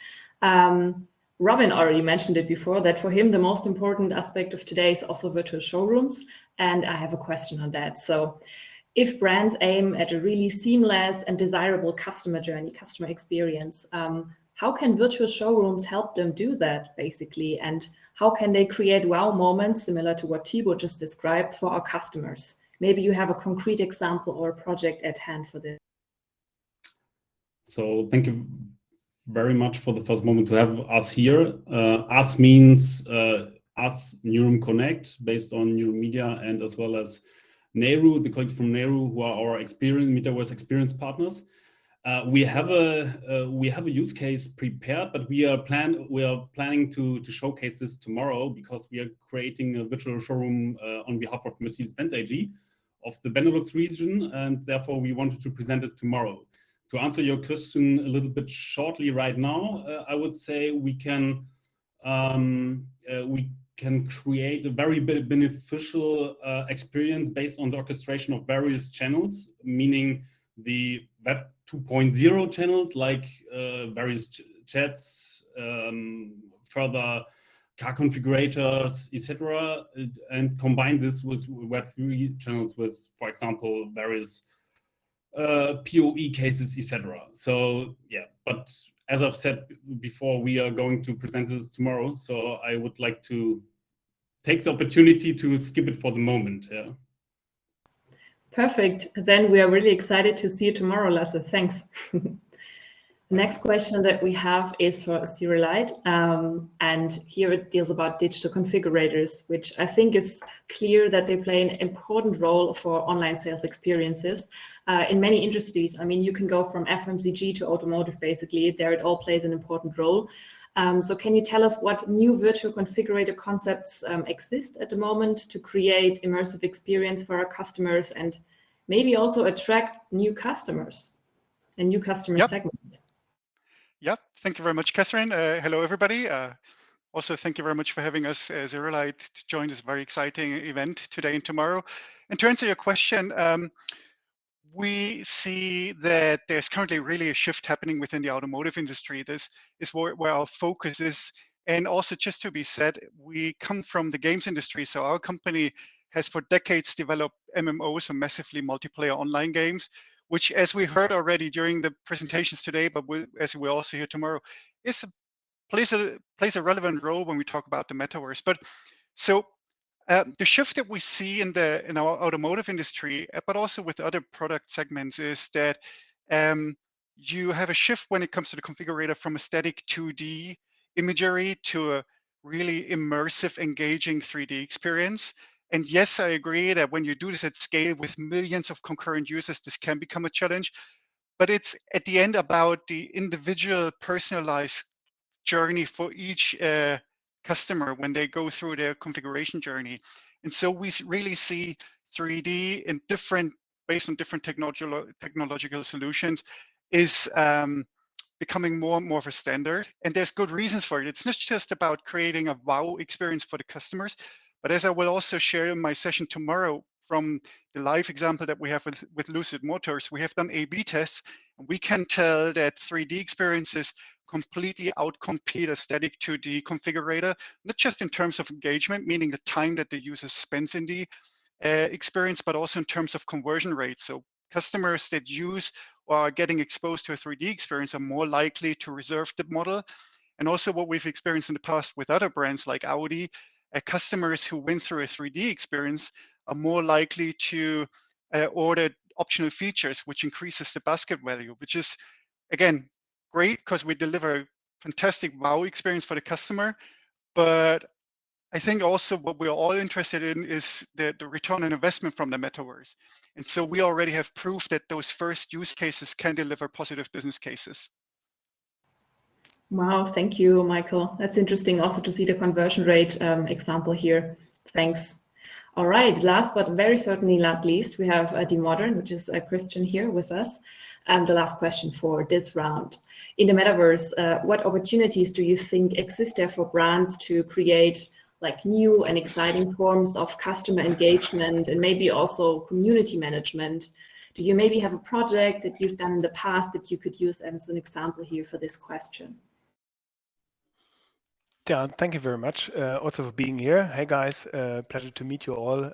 Robin already mentioned it before, that for him, the most important aspect of today is also virtual showrooms. And I have a question on that. So if brands aim at a really seamless and desirable customer journey, customer experience, how can virtual showrooms help them do that, basically? And how can they create wow moments, similar to what Thibaut just described, for our customers? Maybe you have a concrete example or a project at hand for this. So thank you very much for the first moment to have us here. Us means us, Newsroom Connect, based on New Media, and as well as Nehru, the colleagues from Nehru, who are our Metaverse experience partners. We have a use case prepared, but we are planning to showcase this tomorrow, because we are creating a virtual showroom on behalf of Mercedes-Benz AG of the Benelux region, and therefore we wanted to present it tomorrow. To answer your question a little bit shortly right now, I would say we can create a very beneficial experience based on the orchestration of various channels, meaning the Web 2.0 channels, like various chats, further car configurators, etc., and combine this with Web 3 channels with, for example, various POE cases, etc. So yeah, but as I've said before, we are going to present this tomorrow. So I would like to take the opportunity to skip it for the moment. Yeah. Perfect. Then we are really excited to see you tomorrow, Lasse. Thanks. The next question that we have is for Cyrilite, and here it deals about digital configurators, which I think is clear that they play an important role for online sales experiences in many industries. I mean, you can go from FMCG to automotive, basically. There it all plays an important role. So can you tell us what new virtual configurator concepts exist at the moment to create immersive experience for our customers and maybe also attract new customers and new customer segments? Yeah, thank you very much, Catherine. Hello, everybody. Also, thank you very much for having us as Zerolite to join this very exciting event today and tomorrow. And to answer your question, we see that there's currently really a shift happening within the automotive industry. This is where our focus is. And also, just to be said, we come from the games industry. So our company has for decades developed MMOs, so massively multiplayer online games, which, as we heard already during the presentations today, but as we'll also hear tomorrow, plays a relevant role when we talk about the metaverse. But so the shift that we see in our automotive industry, but also with other product segments, is that you have a shift when it comes to the configurator from a static 2D imagery to a really immersive, engaging 3D experience. And yes, I agree that when you do this at scale with millions of concurrent users, this can become a challenge. But it's at the end about the individual personalized journey for each customer when they go through their configuration journey. And so we really see 3D in based on different technological solutions is becoming more and more of a standard. And there's good reasons for it. It's not just about creating a wow experience for the customers, but as I will also share in my session tomorrow from the live example that we have with Lucid Motors, we have done A/B tests, and we can tell that 3D experiences completely outcompete a static 2D configurator, not just in terms of engagement, meaning the time that the user spends in the experience, but also in terms of conversion rates. So customers that use or are getting exposed to a 3D experience are more likely to reserve the model. And also what we've experienced in the past with other brands like Audi, customers who went through a 3D experience are more likely to order optional features, which increases the basket value, which is, again, great because we deliver fantastic wow experience for the customer. But I think also what we're all interested in is the return on investment from the metaverse. And so we already have proof that those first use cases can deliver positive business cases. Wow, thank you, Michael. That's interesting also to see the conversion rate example here. Thanks. All right, last but very certainly not least, we have the Modern, which is Christian here with us. The last question for this round. In the metaverse, what opportunities do you think exist there for brands to create like new and exciting forms of customer engagement and maybe also community management? Do you maybe have a project that you've done in the past that you could use as an example here for this question? Yeah, thank you very much also for being here. Hey guys, pleasure to meet you all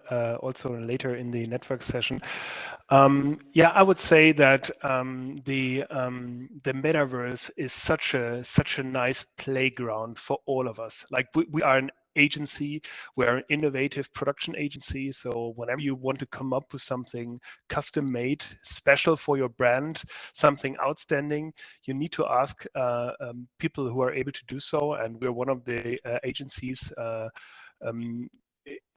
also later in the network session. Yeah, I would say that the metaverse is such a nice playground for all of us. Like we are an agency, we're an innovative production agency. So whenever you want to come up with something custom made, special for your brand, something outstanding, you need to ask people who are able to do so. And we're one of the agencies,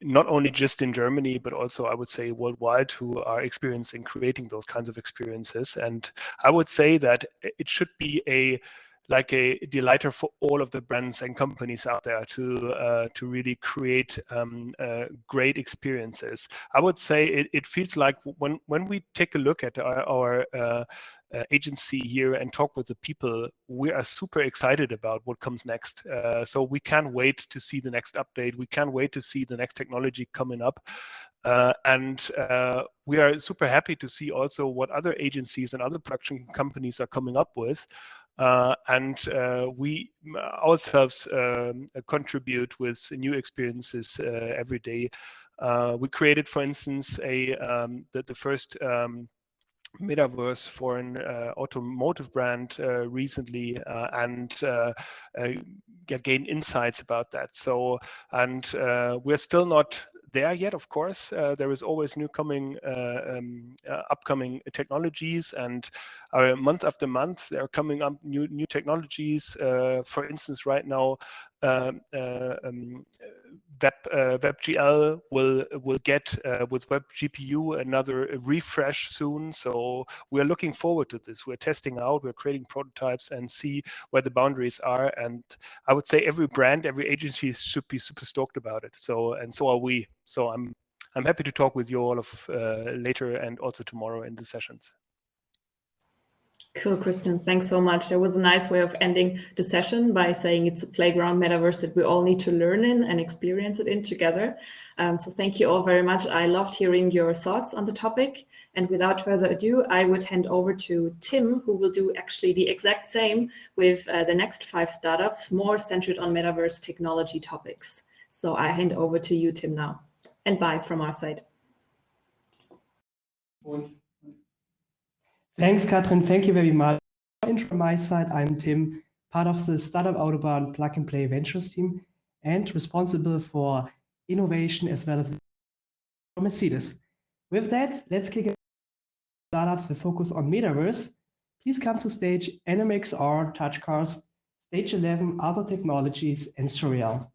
not only just in Germany, but also I would say worldwide, who are experienced in creating those kinds of experiences. And I would say that it should be a delighter for all of the brands and companies out there to really create great experiences. I would say it feels like when we take a look at our agency here and talk with the people, we are super excited about what comes next. So we can't wait to see the next update. We can't wait to see the next technology coming up. And we are super happy to see also what other agencies and other production companies are coming up with. And we ourselves contribute with new experiences every day. We created, for instance, the first metaverse for an automotive brand recently and gain insights about that. So, and we're still not there yet, of course. There is always upcoming technologies, and month after month there are coming up new technologies. For instance, right now, WebGL will get with WebGPU another refresh soon. So we're looking forward to this. We're testing out, we're creating prototypes and see where the boundaries are. And I would say every brand, every agency should be super stoked about it. So, and so are we. So I'm happy to talk with you all later and also tomorrow in the sessions. Cool, Christian. Thanks so much. That was a nice way of ending the session by saying it's a playground metaverse that we all need to learn in and experience it in together. So thank you all very much. I loved hearing your thoughts on the topic. And without further ado, I would hand over to Tim, who will do actually the exact same with the next 5 startups, more centered on metaverse technology topics. So I hand over to you, Tim, now. And bye from our side. Thanks, Katrin. Thank you very much. From my side, I'm Tim, part of the Startup Autobahn Plug and Play Ventures team and responsible for innovation as well as for Mercedes. With that, let's kick it. Startups with focus on Metaverse. Please come to stage NMXR, Touchcast, stage 11, Other Technologies, and Surreal.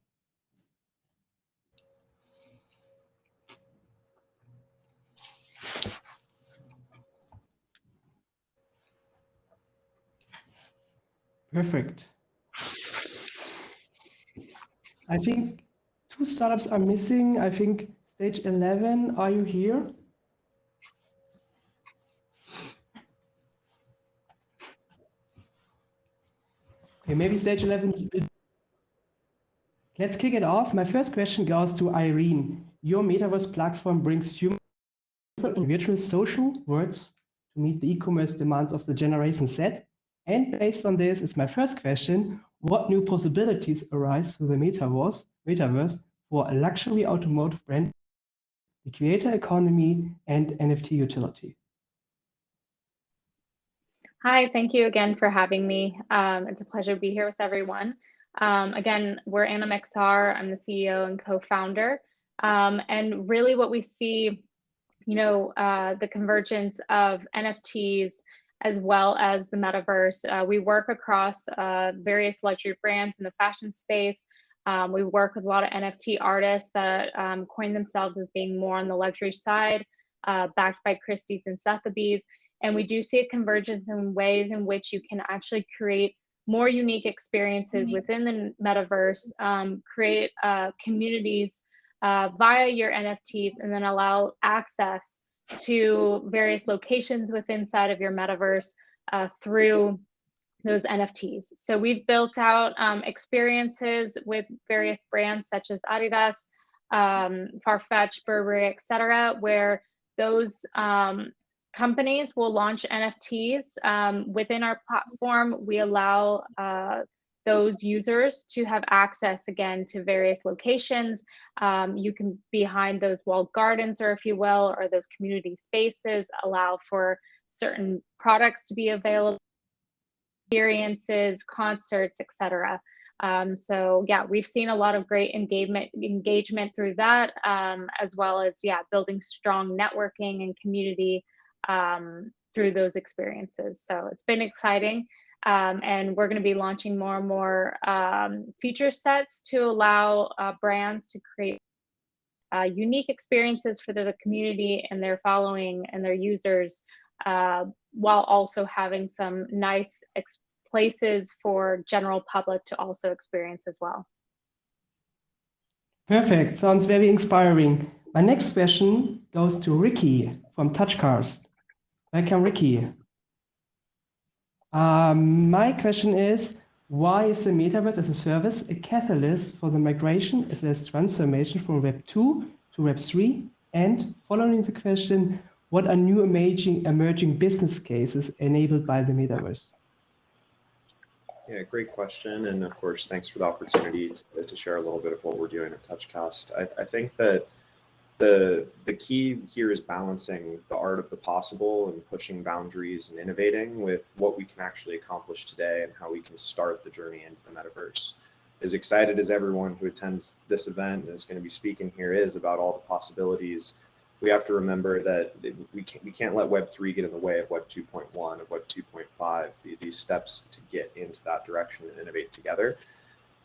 Perfect. I think 2 startups are missing. I think stage 11, are you here? Okay, maybe stage 11. Let's kick it off. My first question goes to Irene. Your metaverse platform brings humans and virtual social worlds to meet the e-commerce demands of the Generation Z. And based on this is my first question, what new possibilities arise through the metaverse for a luxury automotive brand, the creator economy, and NFT utility? Hi, thank you again for having me. It's a pleasure to be here with everyone. Again, we're NMXR. I'm the CEO and co-founder. And really what we see, the convergence of NFTs as well as the metaverse. We work across various luxury brands in the fashion space. We work with a lot of NFT artists that coin themselves as being more on the luxury side, backed by Christie's and Sotheby's. And we do see a convergence in ways in which you can actually create more unique experiences within the metaverse, create communities via your NFTs, and then allow access to various locations within inside of your metaverse through those NFTs. So we've built out experiences with various brands such as Adidas, Farfetch, Burberry, etc., where those companies will launch NFTs within our platform. We allow those users to have access again to various locations. You can behind those walled gardens, or if you will, or those community spaces, allow for certain products to be available, experiences, concerts, etc. So yeah, we've seen a lot of great engagement through that, as well as building strong networking and community through those experiences. So it's been exciting. And we're going to be launching more and more feature sets to allow brands to create unique experiences for the community and their following and their users, while also having some nice places for general public to also experience as well. Perfect. Sounds very inspiring. My next question goes to Ricky from Touchcast. Welcome, Ricky. My question is, why is the Metaverse as a service a catalyst for the migration as well as transformation from Web 2 to Web 3? And following the question, what are new emerging business cases enabled by the Metaverse? Yeah, great question. And of course, thanks for the opportunity to share a little bit of what we're doing at Touchcast. I think that The key here is balancing the art of the possible and pushing boundaries and innovating with what we can actually accomplish today and how we can start the journey into the metaverse. As excited as everyone who attends this event and is going to be speaking here is about all the possibilities, we have to remember that we can't let Web3 get in the way of Web 2.1, of Web 2.5, these steps to get into that direction and innovate together.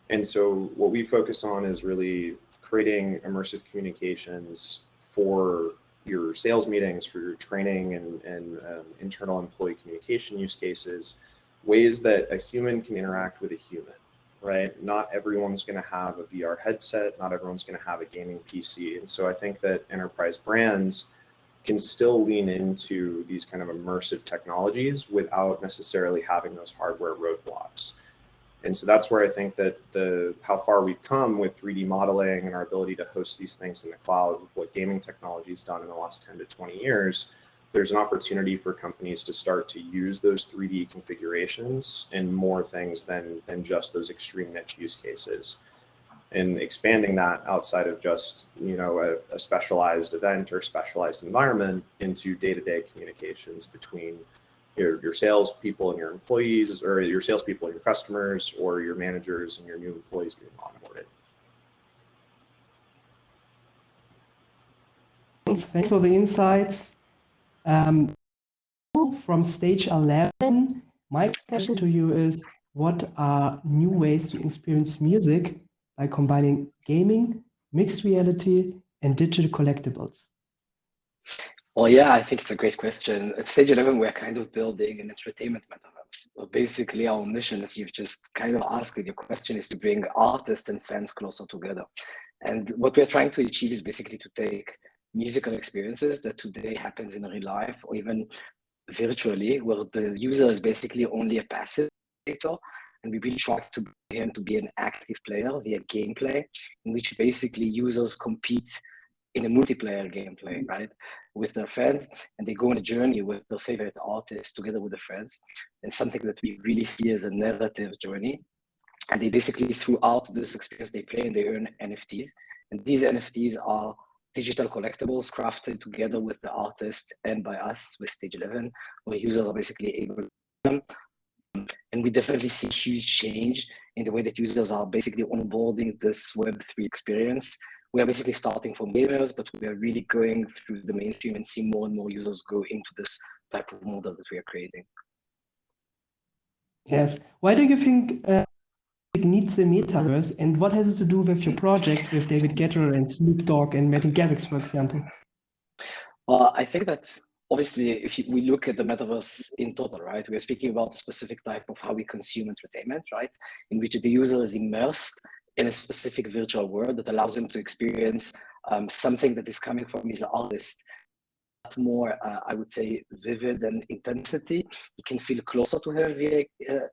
And so what we focus on is really creating immersive communications for your sales meetings, for your training and internal employee communication use cases, ways that a human can interact with a human, right? Not everyone's going to have a VR headset, not everyone's going to have a gaming PC. And so I think that enterprise brands can still lean into these kind of immersive technologies without necessarily having those hardware roadblocks. And so that's where I think that how far we've come with 3D modeling and our ability to host these things in the cloud with what gaming technology has done in the last 10 to 20 years, there's an opportunity for companies to start to use those 3D configurations in more things than just those extreme niche use cases. And expanding that outside of just, you know, a specialized event or specialized environment into day-to-day communications between your salespeople and your employees, or your salespeople and your customers, or your managers and your new employees being onboarded. Thanks for the insights. From stage 11, my question to you is, what are new ways to experience music by combining gaming, mixed reality, and digital collectibles? Well, yeah, I think it's a great question. At stage 11, we're kind of building an entertainment metaverse. Well, basically, our mission, as you've just kind of asked in your question, is to bring artists and fans closer together. And what we're trying to achieve is basically to take musical experiences that today happens in real life or even virtually, where the user is basically only a passive spectator, and we really try to bring him to be an active player via gameplay, in which basically users compete in a multiplayer gameplay, right, with their friends, and they go on a journey with their favorite artists together with their friends. And something that we really see as a narrative journey. And they basically, throughout this experience, they play and they earn NFTs. And these NFTs are digital collectibles crafted together with the artist and by us with stage 11, where users are basically able to them. And we definitely see huge change in the way that users are basically onboarding this Web3 experience. We are basically starting from gamers, but we are really going through the mainstream and see more and more users go into this type of model that we are creating. Yes. Why do you think it needs the metaverse, and what has it to do with your projects with David Guetta and Snoop Dogg and Martin Garrix, for example? Well, I think that obviously, if we look at the metaverse in total, right, we're speaking about a specific type of how we consume entertainment, right, in which the user is immersed in a specific virtual world that allows him to experience something that is coming from his artist. More, I would say, vivid and intensity. You can feel closer to her via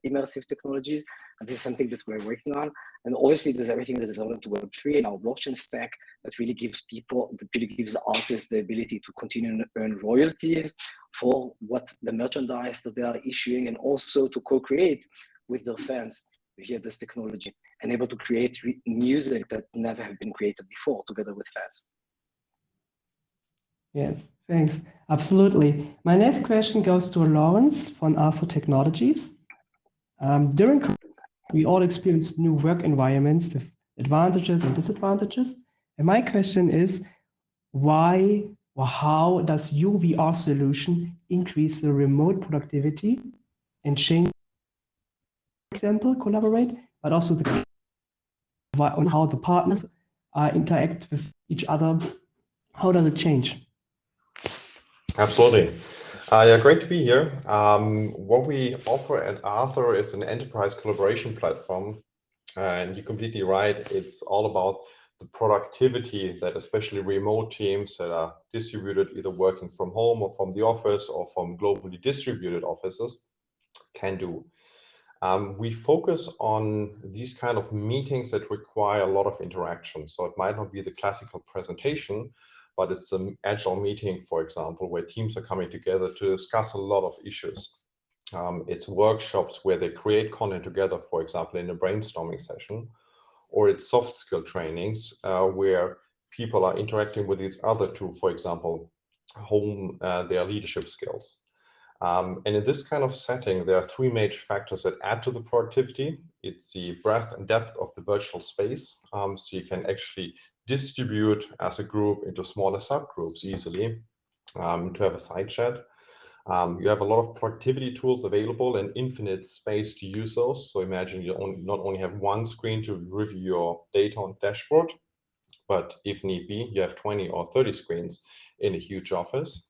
immersive technologies. And this is something that we're working on. And obviously, there's everything that is relevant to Web3 and our blockchain stack that really gives artists the ability to continue to earn royalties for what the merchandise that they are issuing, and also to co-create with their fans via this technology, and able to create music that never have been created before together with fans. Yes, thanks. Absolutely. My next question goes to Lawrence from Arthur Technologies. During COVID, we all experienced new work environments with advantages and disadvantages. And my question is, why or how does your VR solution increase the remote productivity and change, for example, collaborate, but also on how the partners interact with each other? How does it change? Absolutely. Yeah, great to be here. What we offer at Arthur is an enterprise collaboration platform. And you're completely right. It's all about the productivity that especially remote teams that are distributed, either working from home or from the office or from globally distributed offices, can do. We focus on these kind of meetings that require a lot of interaction. So it might not be the classical presentation, but it's an agile meeting, for example, where teams are coming together to discuss a lot of issues. It's workshops where they create content together, for example, in a brainstorming session, or it's soft skill trainings where people are interacting with each other to, for example, hone their leadership skills. And in this kind of setting, there are three major factors that add to the productivity. It's the breadth and depth of the virtual space. So you can actually distribute as a group into smaller subgroups easily to have a side chat. You have a lot of productivity tools available and infinite space to use those. So imagine you not only have one screen to review your data on dashboard, but if need be, you have 20 or 30 screens in a huge office.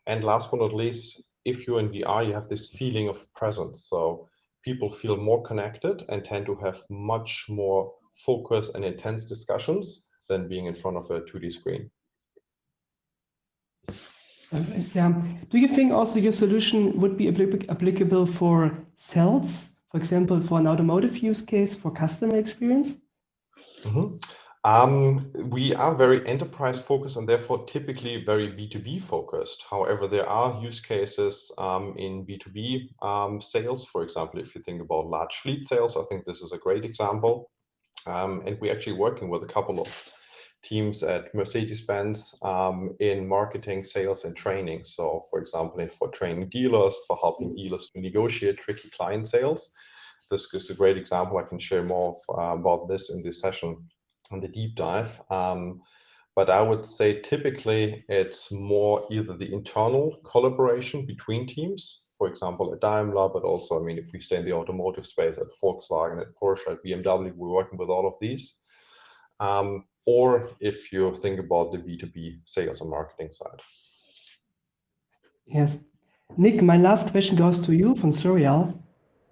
And last but not least, if you're in VR, you have this feeling of presence. So people feel more connected and tend to have much more focused and intense discussions than being in front of a 2D screen. Yeah. Do you think also your solution would be applicable for sales, for example, for an automotive use case for customer experience? We are very enterprise focused and therefore typically very B2B focused. However, there are use cases in B2B sales. For example, if you think about large fleet sales, I think this is a great example. And we're actually working with a couple of teams at Mercedes-Benz in marketing, sales, and training. So, for example, for training dealers, for helping dealers to negotiate tricky client sales. This is a great example. I can share more about this in this session on the deep dive. But I would say typically it's more either the internal collaboration between teams, for example, at Daimler, but also, I mean, if we stay in the automotive space at Volkswagen, at Porsche, at BMW, we're working with all of these. Or if you think about the B2B sales and marketing side. Yes. Nick, my last question goes to you from Surreal.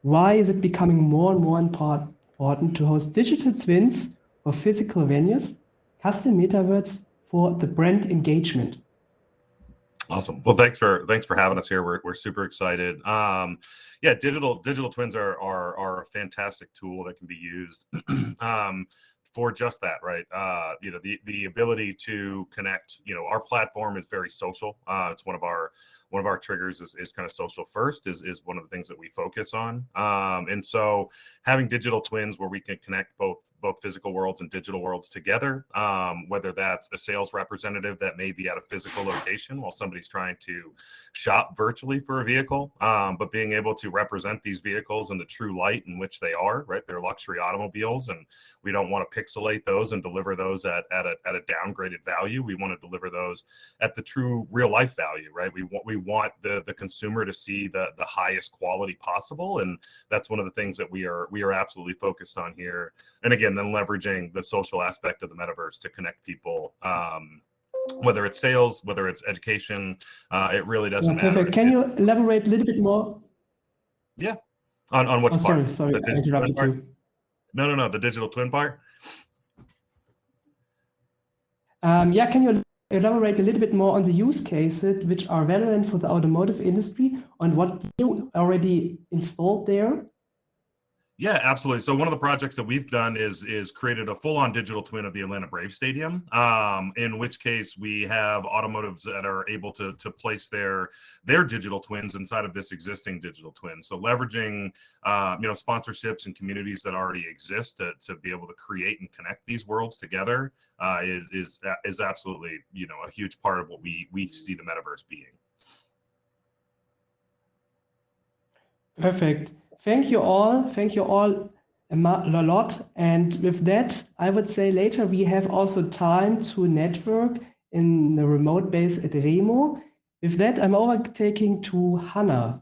Why is it becoming more and more important to host digital twins for physical venues, custom metaverse for the brand engagement? Awesome. Well, thanks for having us here. We're super excited. Yeah, digital twins are a fantastic tool that can be used for just that, right? You know, the ability to connect. You know, our platform is very social. It's one of our triggers is kind of social first is one of the things that we focus on. And so having digital twins where we can connect both physical worlds and digital worlds together, whether that's a sales representative that may be at a physical location while somebody's trying to shop virtually for a vehicle, but being able to represent these vehicles in the true light in which they are, right? They're luxury automobiles, and we don't want to pixelate those and deliver those at a downgraded value. We want to deliver those at the true real life value, right? We want the consumer to see the highest quality possible, and that's one of the things that we are absolutely focused on here. And again, then leveraging the social aspect of the metaverse to connect people, whether it's sales, whether it's education, it really doesn't matter. Perfect. Can you elaborate a little bit more? Yeah. On which part? Sorry, I interrupted you. No, the digital twin part. Yeah, can you elaborate a little bit more on the use cases which are relevant for the automotive industry and what you already installed there? Yeah, absolutely. So one of the projects that we've done is created a full-on digital twin of the Atlanta Braves Stadium, in which case we have automotives that are able to place their digital twins inside of this existing digital twin. So leveraging sponsorships and communities that already exist to be able to create and connect these worlds together is absolutely a huge part of what we see the metaverse being. Perfect. Thank you all. Thank you all a lot. And with that, I would say later we have also time to network in the remote base at Remo. With that, I'm overtaking to Hannah.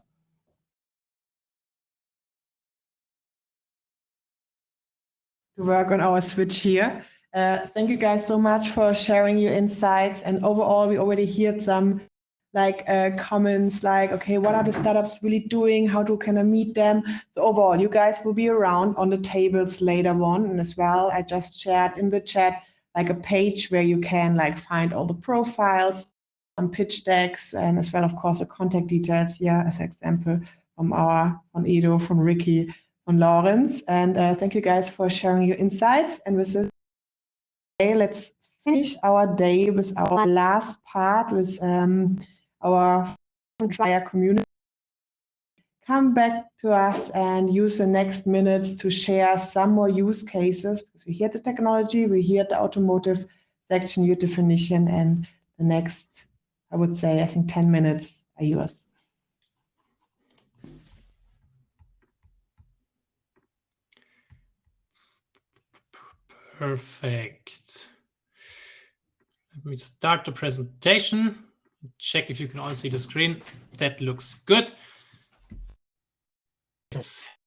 To work on our switch here. Thank you guys so much for sharing your insights. And overall, we already heard some comments like, okay, what are the startups really doing? How can I meet them? So overall, you guys will be around on the tables later on. And as well, I just shared in the chat like a page where you can find all the profiles, some pitch decks, and as well, of course, the contact details here as an example from Edo, from Ricky, from Lawrence. And thank you guys for sharing your insights. And with this, let's finish our day with our last part with our entire community. Come back to us and use the next minutes to share some more use cases. Because we hear the technology, we hear the automotive section, your definition, and the next, I would say, I think 10 minutes are yours. Perfect. Let me start the presentation. Check if you can all see the screen. That looks good.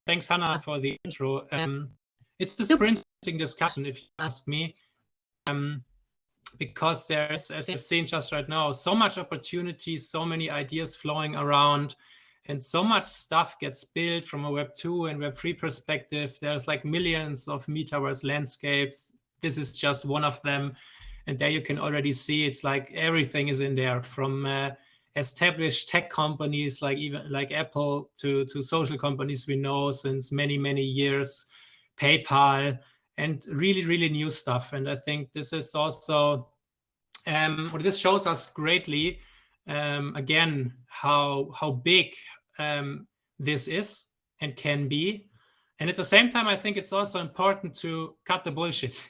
Thanks, Hannah, for the intro. It's a super interesting discussion, if you ask me, because there's, as you've seen just right now, so much opportunity, so many ideas flowing around, and so much stuff gets built from a Web 2 and Web 3 perspective. There's like millions of metaverse landscapes. This is just one of them. And there you can already see it's like everything is in there, from established tech companies like Apple to social companies we know since many, many years, PayPal, and really, really new stuff. And I think this is also, what this shows us greatly, again, how big this is and can be. And at the same time, I think it's also important to cut the bullshit.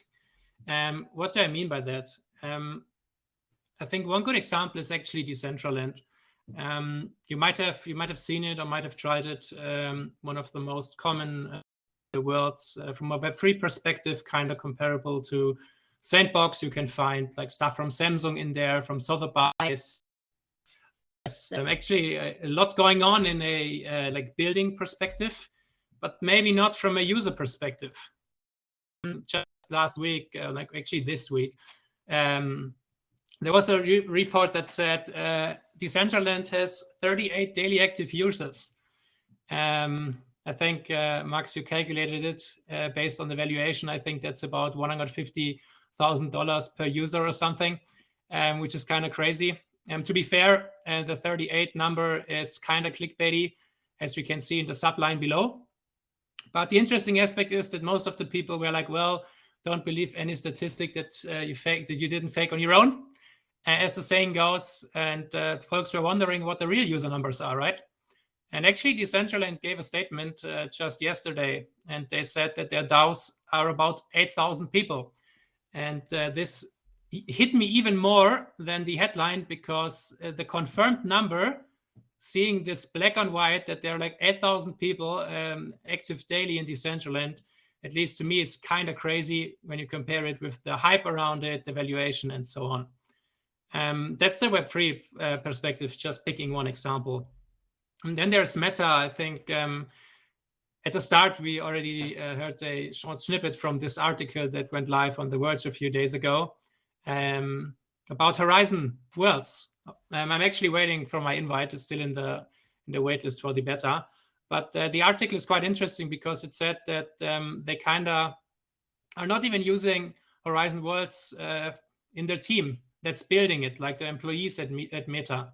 What do I mean by that? I think one good example is actually Decentraland. You might have seen it or might have tried it. One of the most common in the world from a Web3 perspective, kind of comparable to Sandbox. You can find like stuff from Samsung in there, from Sotheby's. Actually, a lot going on in a like building perspective, but maybe not from a user perspective. Just last week, like actually this week, there was a report that said Decentraland has 38 daily active users. I think, Max, you calculated it based on the valuation. I think that's about $150,000 per user or something, which is kind of crazy. To be fair, the 38 number is kind of clickbaity, as we can see in the subline below. But the interesting aspect is that most of the people were like, well, don't believe any statistic that you didn't fake on your own, as the saying goes. And folks were wondering what the real user numbers are, right? And actually, Decentraland gave a statement just yesterday, and they said that their DAOs are about 8,000 people. And this hit me even more than the headline, because the confirmed number, seeing this black on white, that there are like 8,000 people active daily in Decentraland, at least to me, is kind of crazy when you compare it with the hype around it, the valuation, and so on. That's the Web3 perspective, just picking one example. And then there's Meta. I think at the start, we already heard a short snippet from this article that went live on The Verge a few days ago about Horizon Worlds. I'm actually waiting for my invite. It's still in the waitlist for the beta. But the article is quite interesting because it said that they kind of are not even using Horizon Worlds in their team that's building it, like the employees at Meta.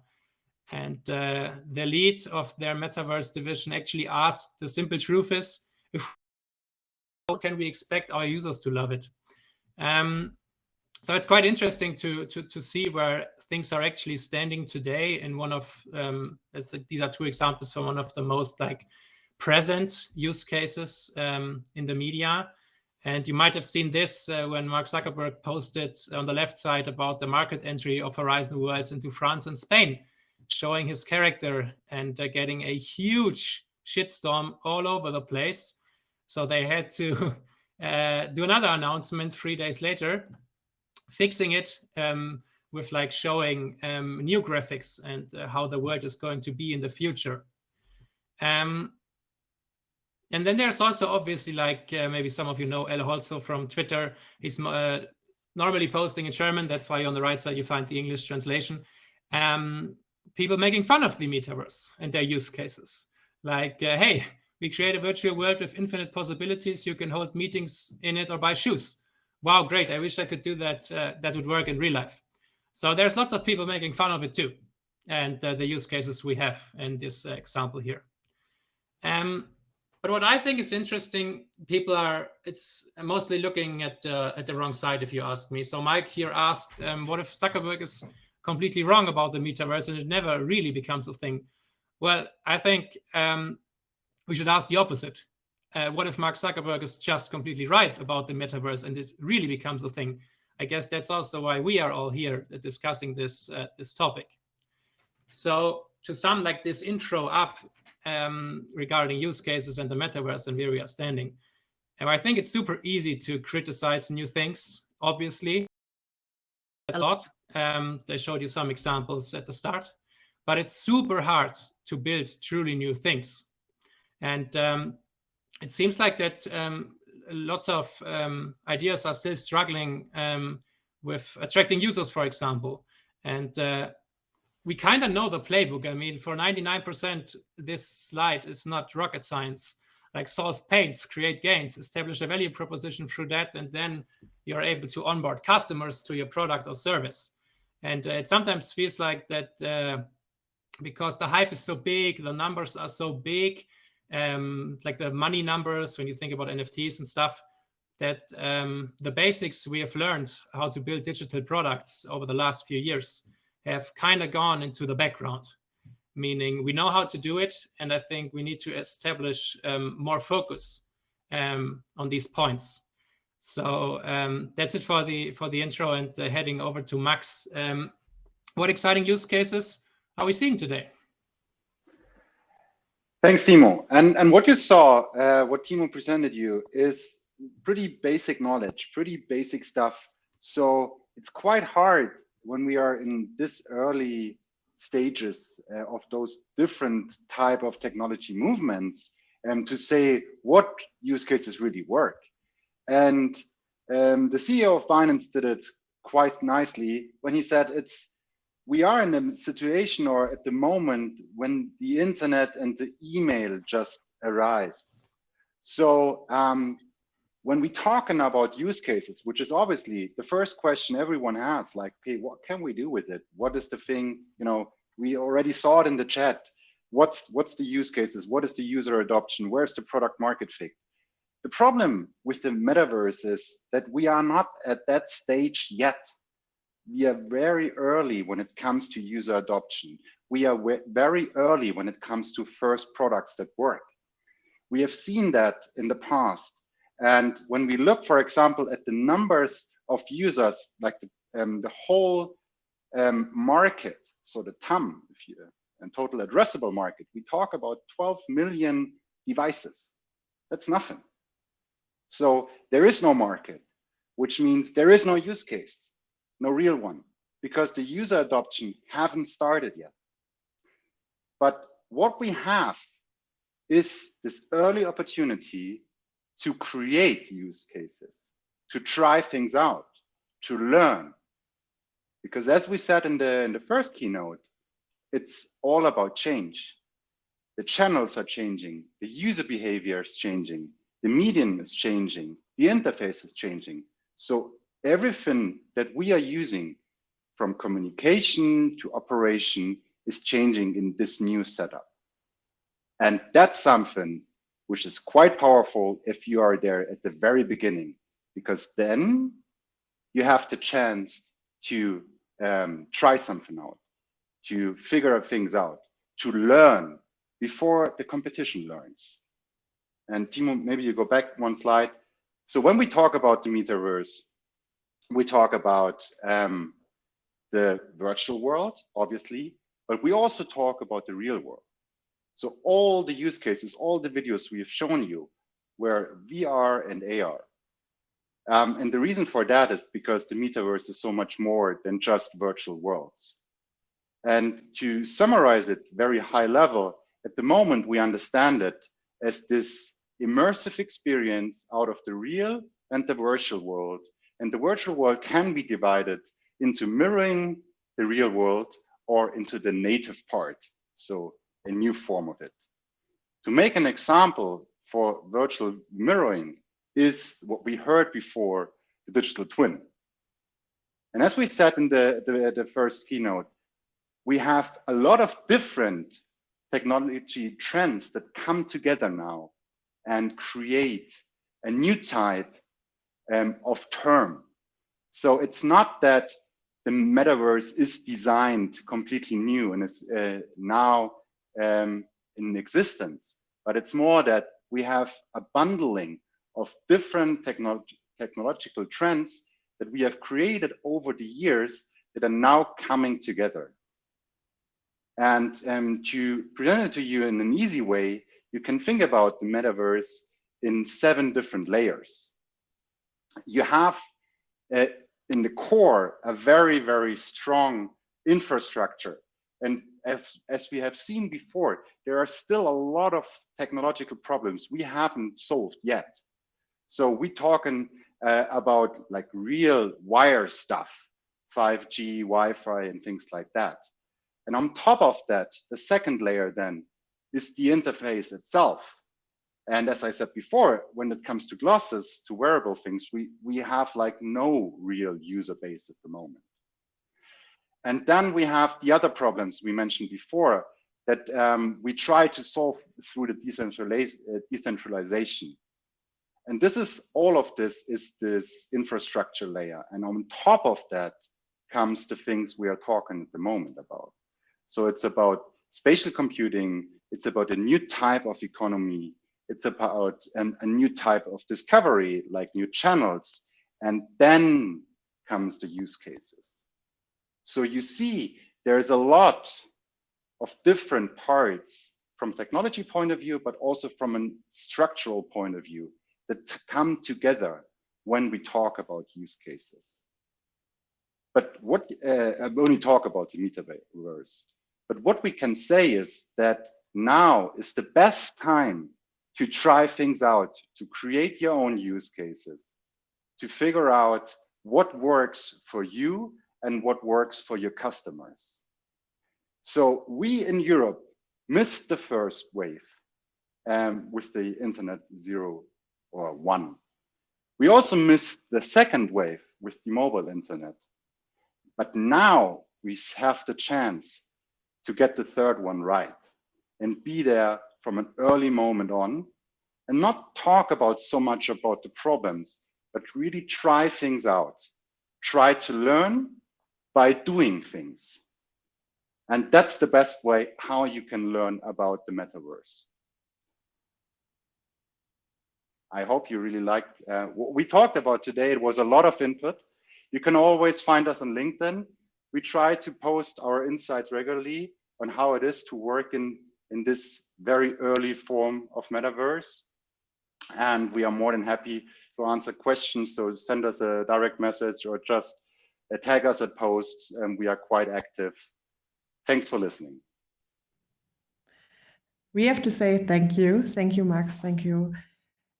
And the lead of their Metaverse division actually asked, the simple truth is, how can we expect our users to love it? So it's quite interesting to see where things are actually standing today in one of, these are two examples from one of the most like present use cases in the media. And you might have seen this when Mark Zuckerberg posted on the left side about the market entry of Horizon Worlds into France and Spain, showing his character and getting a huge shitstorm all over the place. So they had to do another announcement 3 days later, fixing it with like showing new graphics and how the world is going to be in the future. And then there's also obviously like maybe some of you know El Holzo from Twitter. He's normally posting in German. That's why on the right side you find the English translation. People making fun of the metaverse and their use cases. Like, hey, we create a virtual world with infinite possibilities. You can hold meetings in it or buy shoes. Wow, great. I wish I could do that. That would work in real life. So there's lots of people making fun of it too. And the use cases we have in this example here. But what I think is interesting, it's mostly looking at the wrong side, if you ask me. So Mike here asked, what if Zuckerberg is completely wrong about the metaverse and it never really becomes a thing? Well, I think we should ask the opposite. What if Mark Zuckerberg is just completely right about the metaverse and it really becomes a thing? I guess that's also why we are all here discussing this this topic. So to sum like this intro up regarding use cases and the metaverse and where we are standing, and I think it's super easy to criticize new things, obviously, a lot. They showed you some examples at the start, but it's super hard to build truly new things. And it seems like that lots of ideas are still struggling with attracting users, for example. And we kind of know the playbook. I mean, for 99%, this slide is not rocket science. Like solve pains, create gains, establish a value proposition through that, and then you're able to onboard customers to your product or service. And it sometimes feels like that because the hype is so big, the numbers are so big, like the money numbers, when you think about NFTs and stuff, that the basics we have learned how to build digital products over the last few years have kind of gone into the background. Meaning we know how to do it, and I think we need to establish more focus on these points. So that's it for the intro, and heading over to Max. What exciting use cases are we seeing today? Thanks, Timo. And what you saw, what Timo presented you, is pretty basic knowledge, pretty basic stuff. So it's quite hard when we are in this early stages of those different type of technology movements to say what use cases really work. And the CEO of Binance did it quite nicely when he said we are in a situation, or at the moment, when the internet and the email just arise. So when we talking about use cases, which is obviously the first question everyone has, like, okay, what can we do with it? What is the thing? You know, we already saw it in the chat. What's the use cases? What is the user adoption? Where's the product market fit? The problem with the metaverse is that we are not at that stage yet. We are very early when it comes to user adoption. We are very early when it comes to first products that work. We have seen that in the past. And when we look, for example, at the numbers of users, like the whole market, so the TAM, and total addressable market, we talk about 12 million devices. That's nothing. So there is no market, which means there is no use case, no real one, because the user adoption haven't started yet. But what we have is this early opportunity to create use cases, to try things out, to learn. Because as we said in the first keynote, it's all about change. The channels are changing, the user behavior is changing, the medium is changing, the interface is changing. So everything that we are using, from communication to operation, is changing in this new setup. And that's something which is quite powerful if you are there at the very beginning, because then you have the chance to try something out, to figure things out, to learn before the competition learns. And Timo, maybe you go back one slide. So when we talk about the metaverse, we talk about the virtual world, obviously, but we also talk about the real world. So all the use cases, all the videos we have shown you were VR and AR. And the reason for that is because the metaverse is so much more than just virtual worlds. And to summarize it very high level, at the moment, we understand it as this immersive experience out of the real and the virtual world. And the virtual world can be divided into mirroring the real world or into the native part. So a new form of it. To make an example for virtual mirroring is what we heard before, the digital twin. And as we said in the first keynote, we have a lot of different technology trends that come together now and create a new type of term. So it's not that the metaverse is designed completely new and is now in existence, but it's more that we have a bundling of different technological trends that we have created over the years that are now coming together. And to present it to you in an easy way, you can think about the metaverse in 7 different layers. You have in the core a very, very strong infrastructure. And as we have seen before, there are still a lot of technological problems we haven't solved yet. So we're talking about like real wire stuff, 5G, Wi-Fi, and things like that. And on top of that, the second layer then is the interface itself. And as I said before, when it comes to glasses, to wearable things, we have like no real user base at the moment. And then we have the other problems we mentioned before that we try to solve through the decentralization. And this is all of this is this infrastructure layer. And on top of that comes the things we are talking at the moment about. So it's about spatial computing. It's about a new type of economy. It's about a new type of discovery, like new channels. And then comes the use cases. So you see, there's a lot of different parts from technology point of view, but also from a structural point of view that come together when we talk about use cases. But what, when we talk about the metaverse, but what we can say is that now is the best time to try things out, to create your own use cases, to figure out what works for you and what works for your customers. So we in Europe missed the first wave with the Internet 0 or 1. We also missed the second wave with the mobile internet. But now we have the chance to get the third one right and be there from an early moment on and not talk about so much about the problems, but really try things out. Try to learn by doing things. And that's the best way how you can learn about the metaverse. I hope you really liked what we talked about today. It was a lot of input. You can always find us on LinkedIn. We try to post our insights regularly on how it is to work in this very early form of metaverse. And we are more than happy to answer questions. So send us a direct message or just tag us at posts, and we are quite active. Thanks for listening. We have to say thank you. Thank you, Max. Thank you,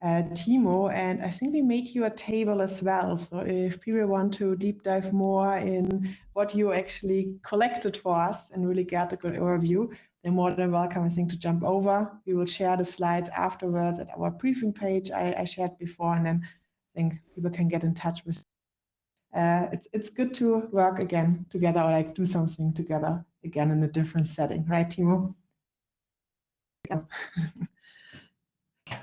Timo. And I think we made you a table as well. So if people want to deep dive more in what you actually collected for us and really get a good overview, they're more than welcome, I think, to jump over. We will share the slides afterwards at our briefing page I shared before, and then I think people can get in touch with. It's good to work again together, or like do something together again in a different setting, right, Timo? Yeah.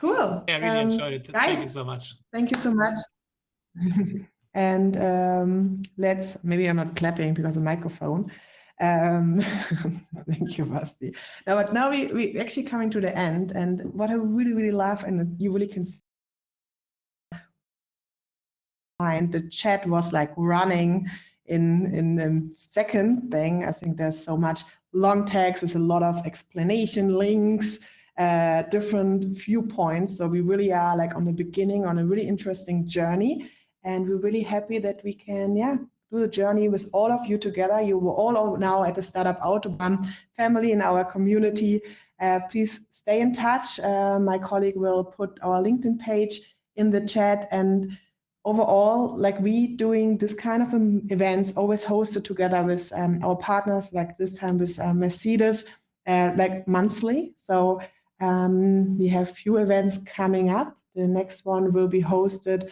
Cool. Yeah, I really enjoyed it. Guys, thank you so much. Thank you so much. And let's, maybe I'm not clapping because of the microphone. Thank you, Basti. Now, but now we actually coming to the end, and what I really, really love, and you really can see the chat was like running in the second thing. I think there's so much long text, there's a lot of explanation, links, different viewpoints. So we really are like on the beginning on a really interesting journey, and we're really happy that we can, do the journey with all of you together. You were all now at the Startup Autobahn family in our community. Please stay in touch. My colleague will put our LinkedIn page in the chat, and overall, like we doing this kind of events always hosted together with our partners, like this time with Mercedes, like monthly. So we have few events coming up. The next one will be hosted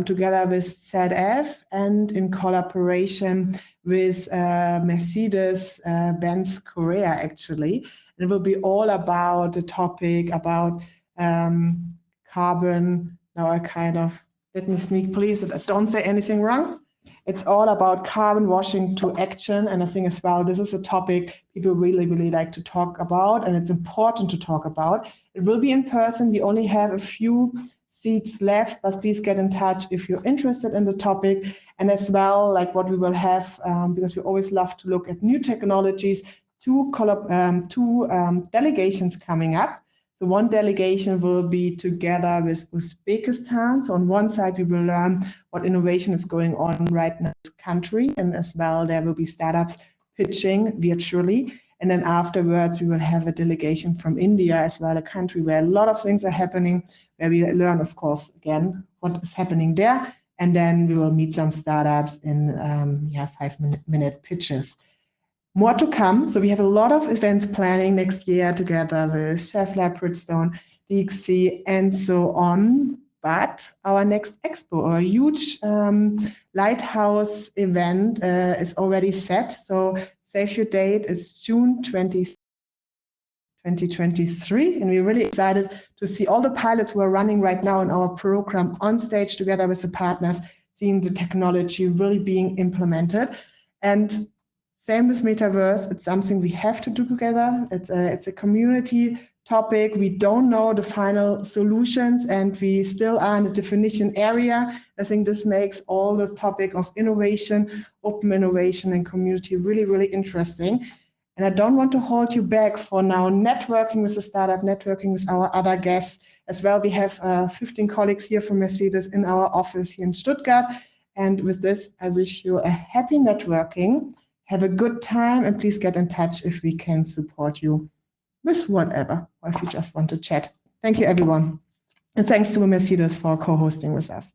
together with ZF and in collaboration with Mercedes-Benz Korea, actually. It will be all about the topic about carbon. Now I kind of, let me sneak, please, don't say anything wrong. It's all about carbon washing to action. And I think as well, this is a topic people really, really like to talk about, and it's important to talk about. It will be in person. We only have a few seats left, but please get in touch if you're interested in the topic. And as well, like what we will have, because we always love to look at new technologies, two delegations coming up. So one delegation will be together with Uzbekistan. So on one side, we will learn what innovation is going on right now in this country. And as well, there will be startups pitching virtually. And then afterwards, we will have a delegation from India as well, a country where a lot of things are happening, where we learn, of course, again, what is happening there. And then we will meet some startups in 5-minute pitches. More to come. So we have a lot of events planning next year together with Scheffler, Bridgestone, DXC, and so on. But our next expo, our huge lighthouse event is already set. So save your date. It's June 20, 2023. And we're really excited to see all the pilots who are running right now in our program on stage together with the partners, seeing the technology really being implemented. And same with Metaverse, it's something we have to do together. It's a community topic. We don't know the final solutions and we still are in the definition area. I think this makes all the topic of innovation, open innovation and community really, really interesting. And I don't want to hold you back for now networking with the startup, networking with our other guests as well. We have 15 colleagues here from Mercedes in our office here in Stuttgart. And with this, I wish you a happy networking. Have a good time and please get in touch if we can support you with whatever, or if you just want to chat. Thank you, everyone. And thanks to Mercedes for co-hosting with us.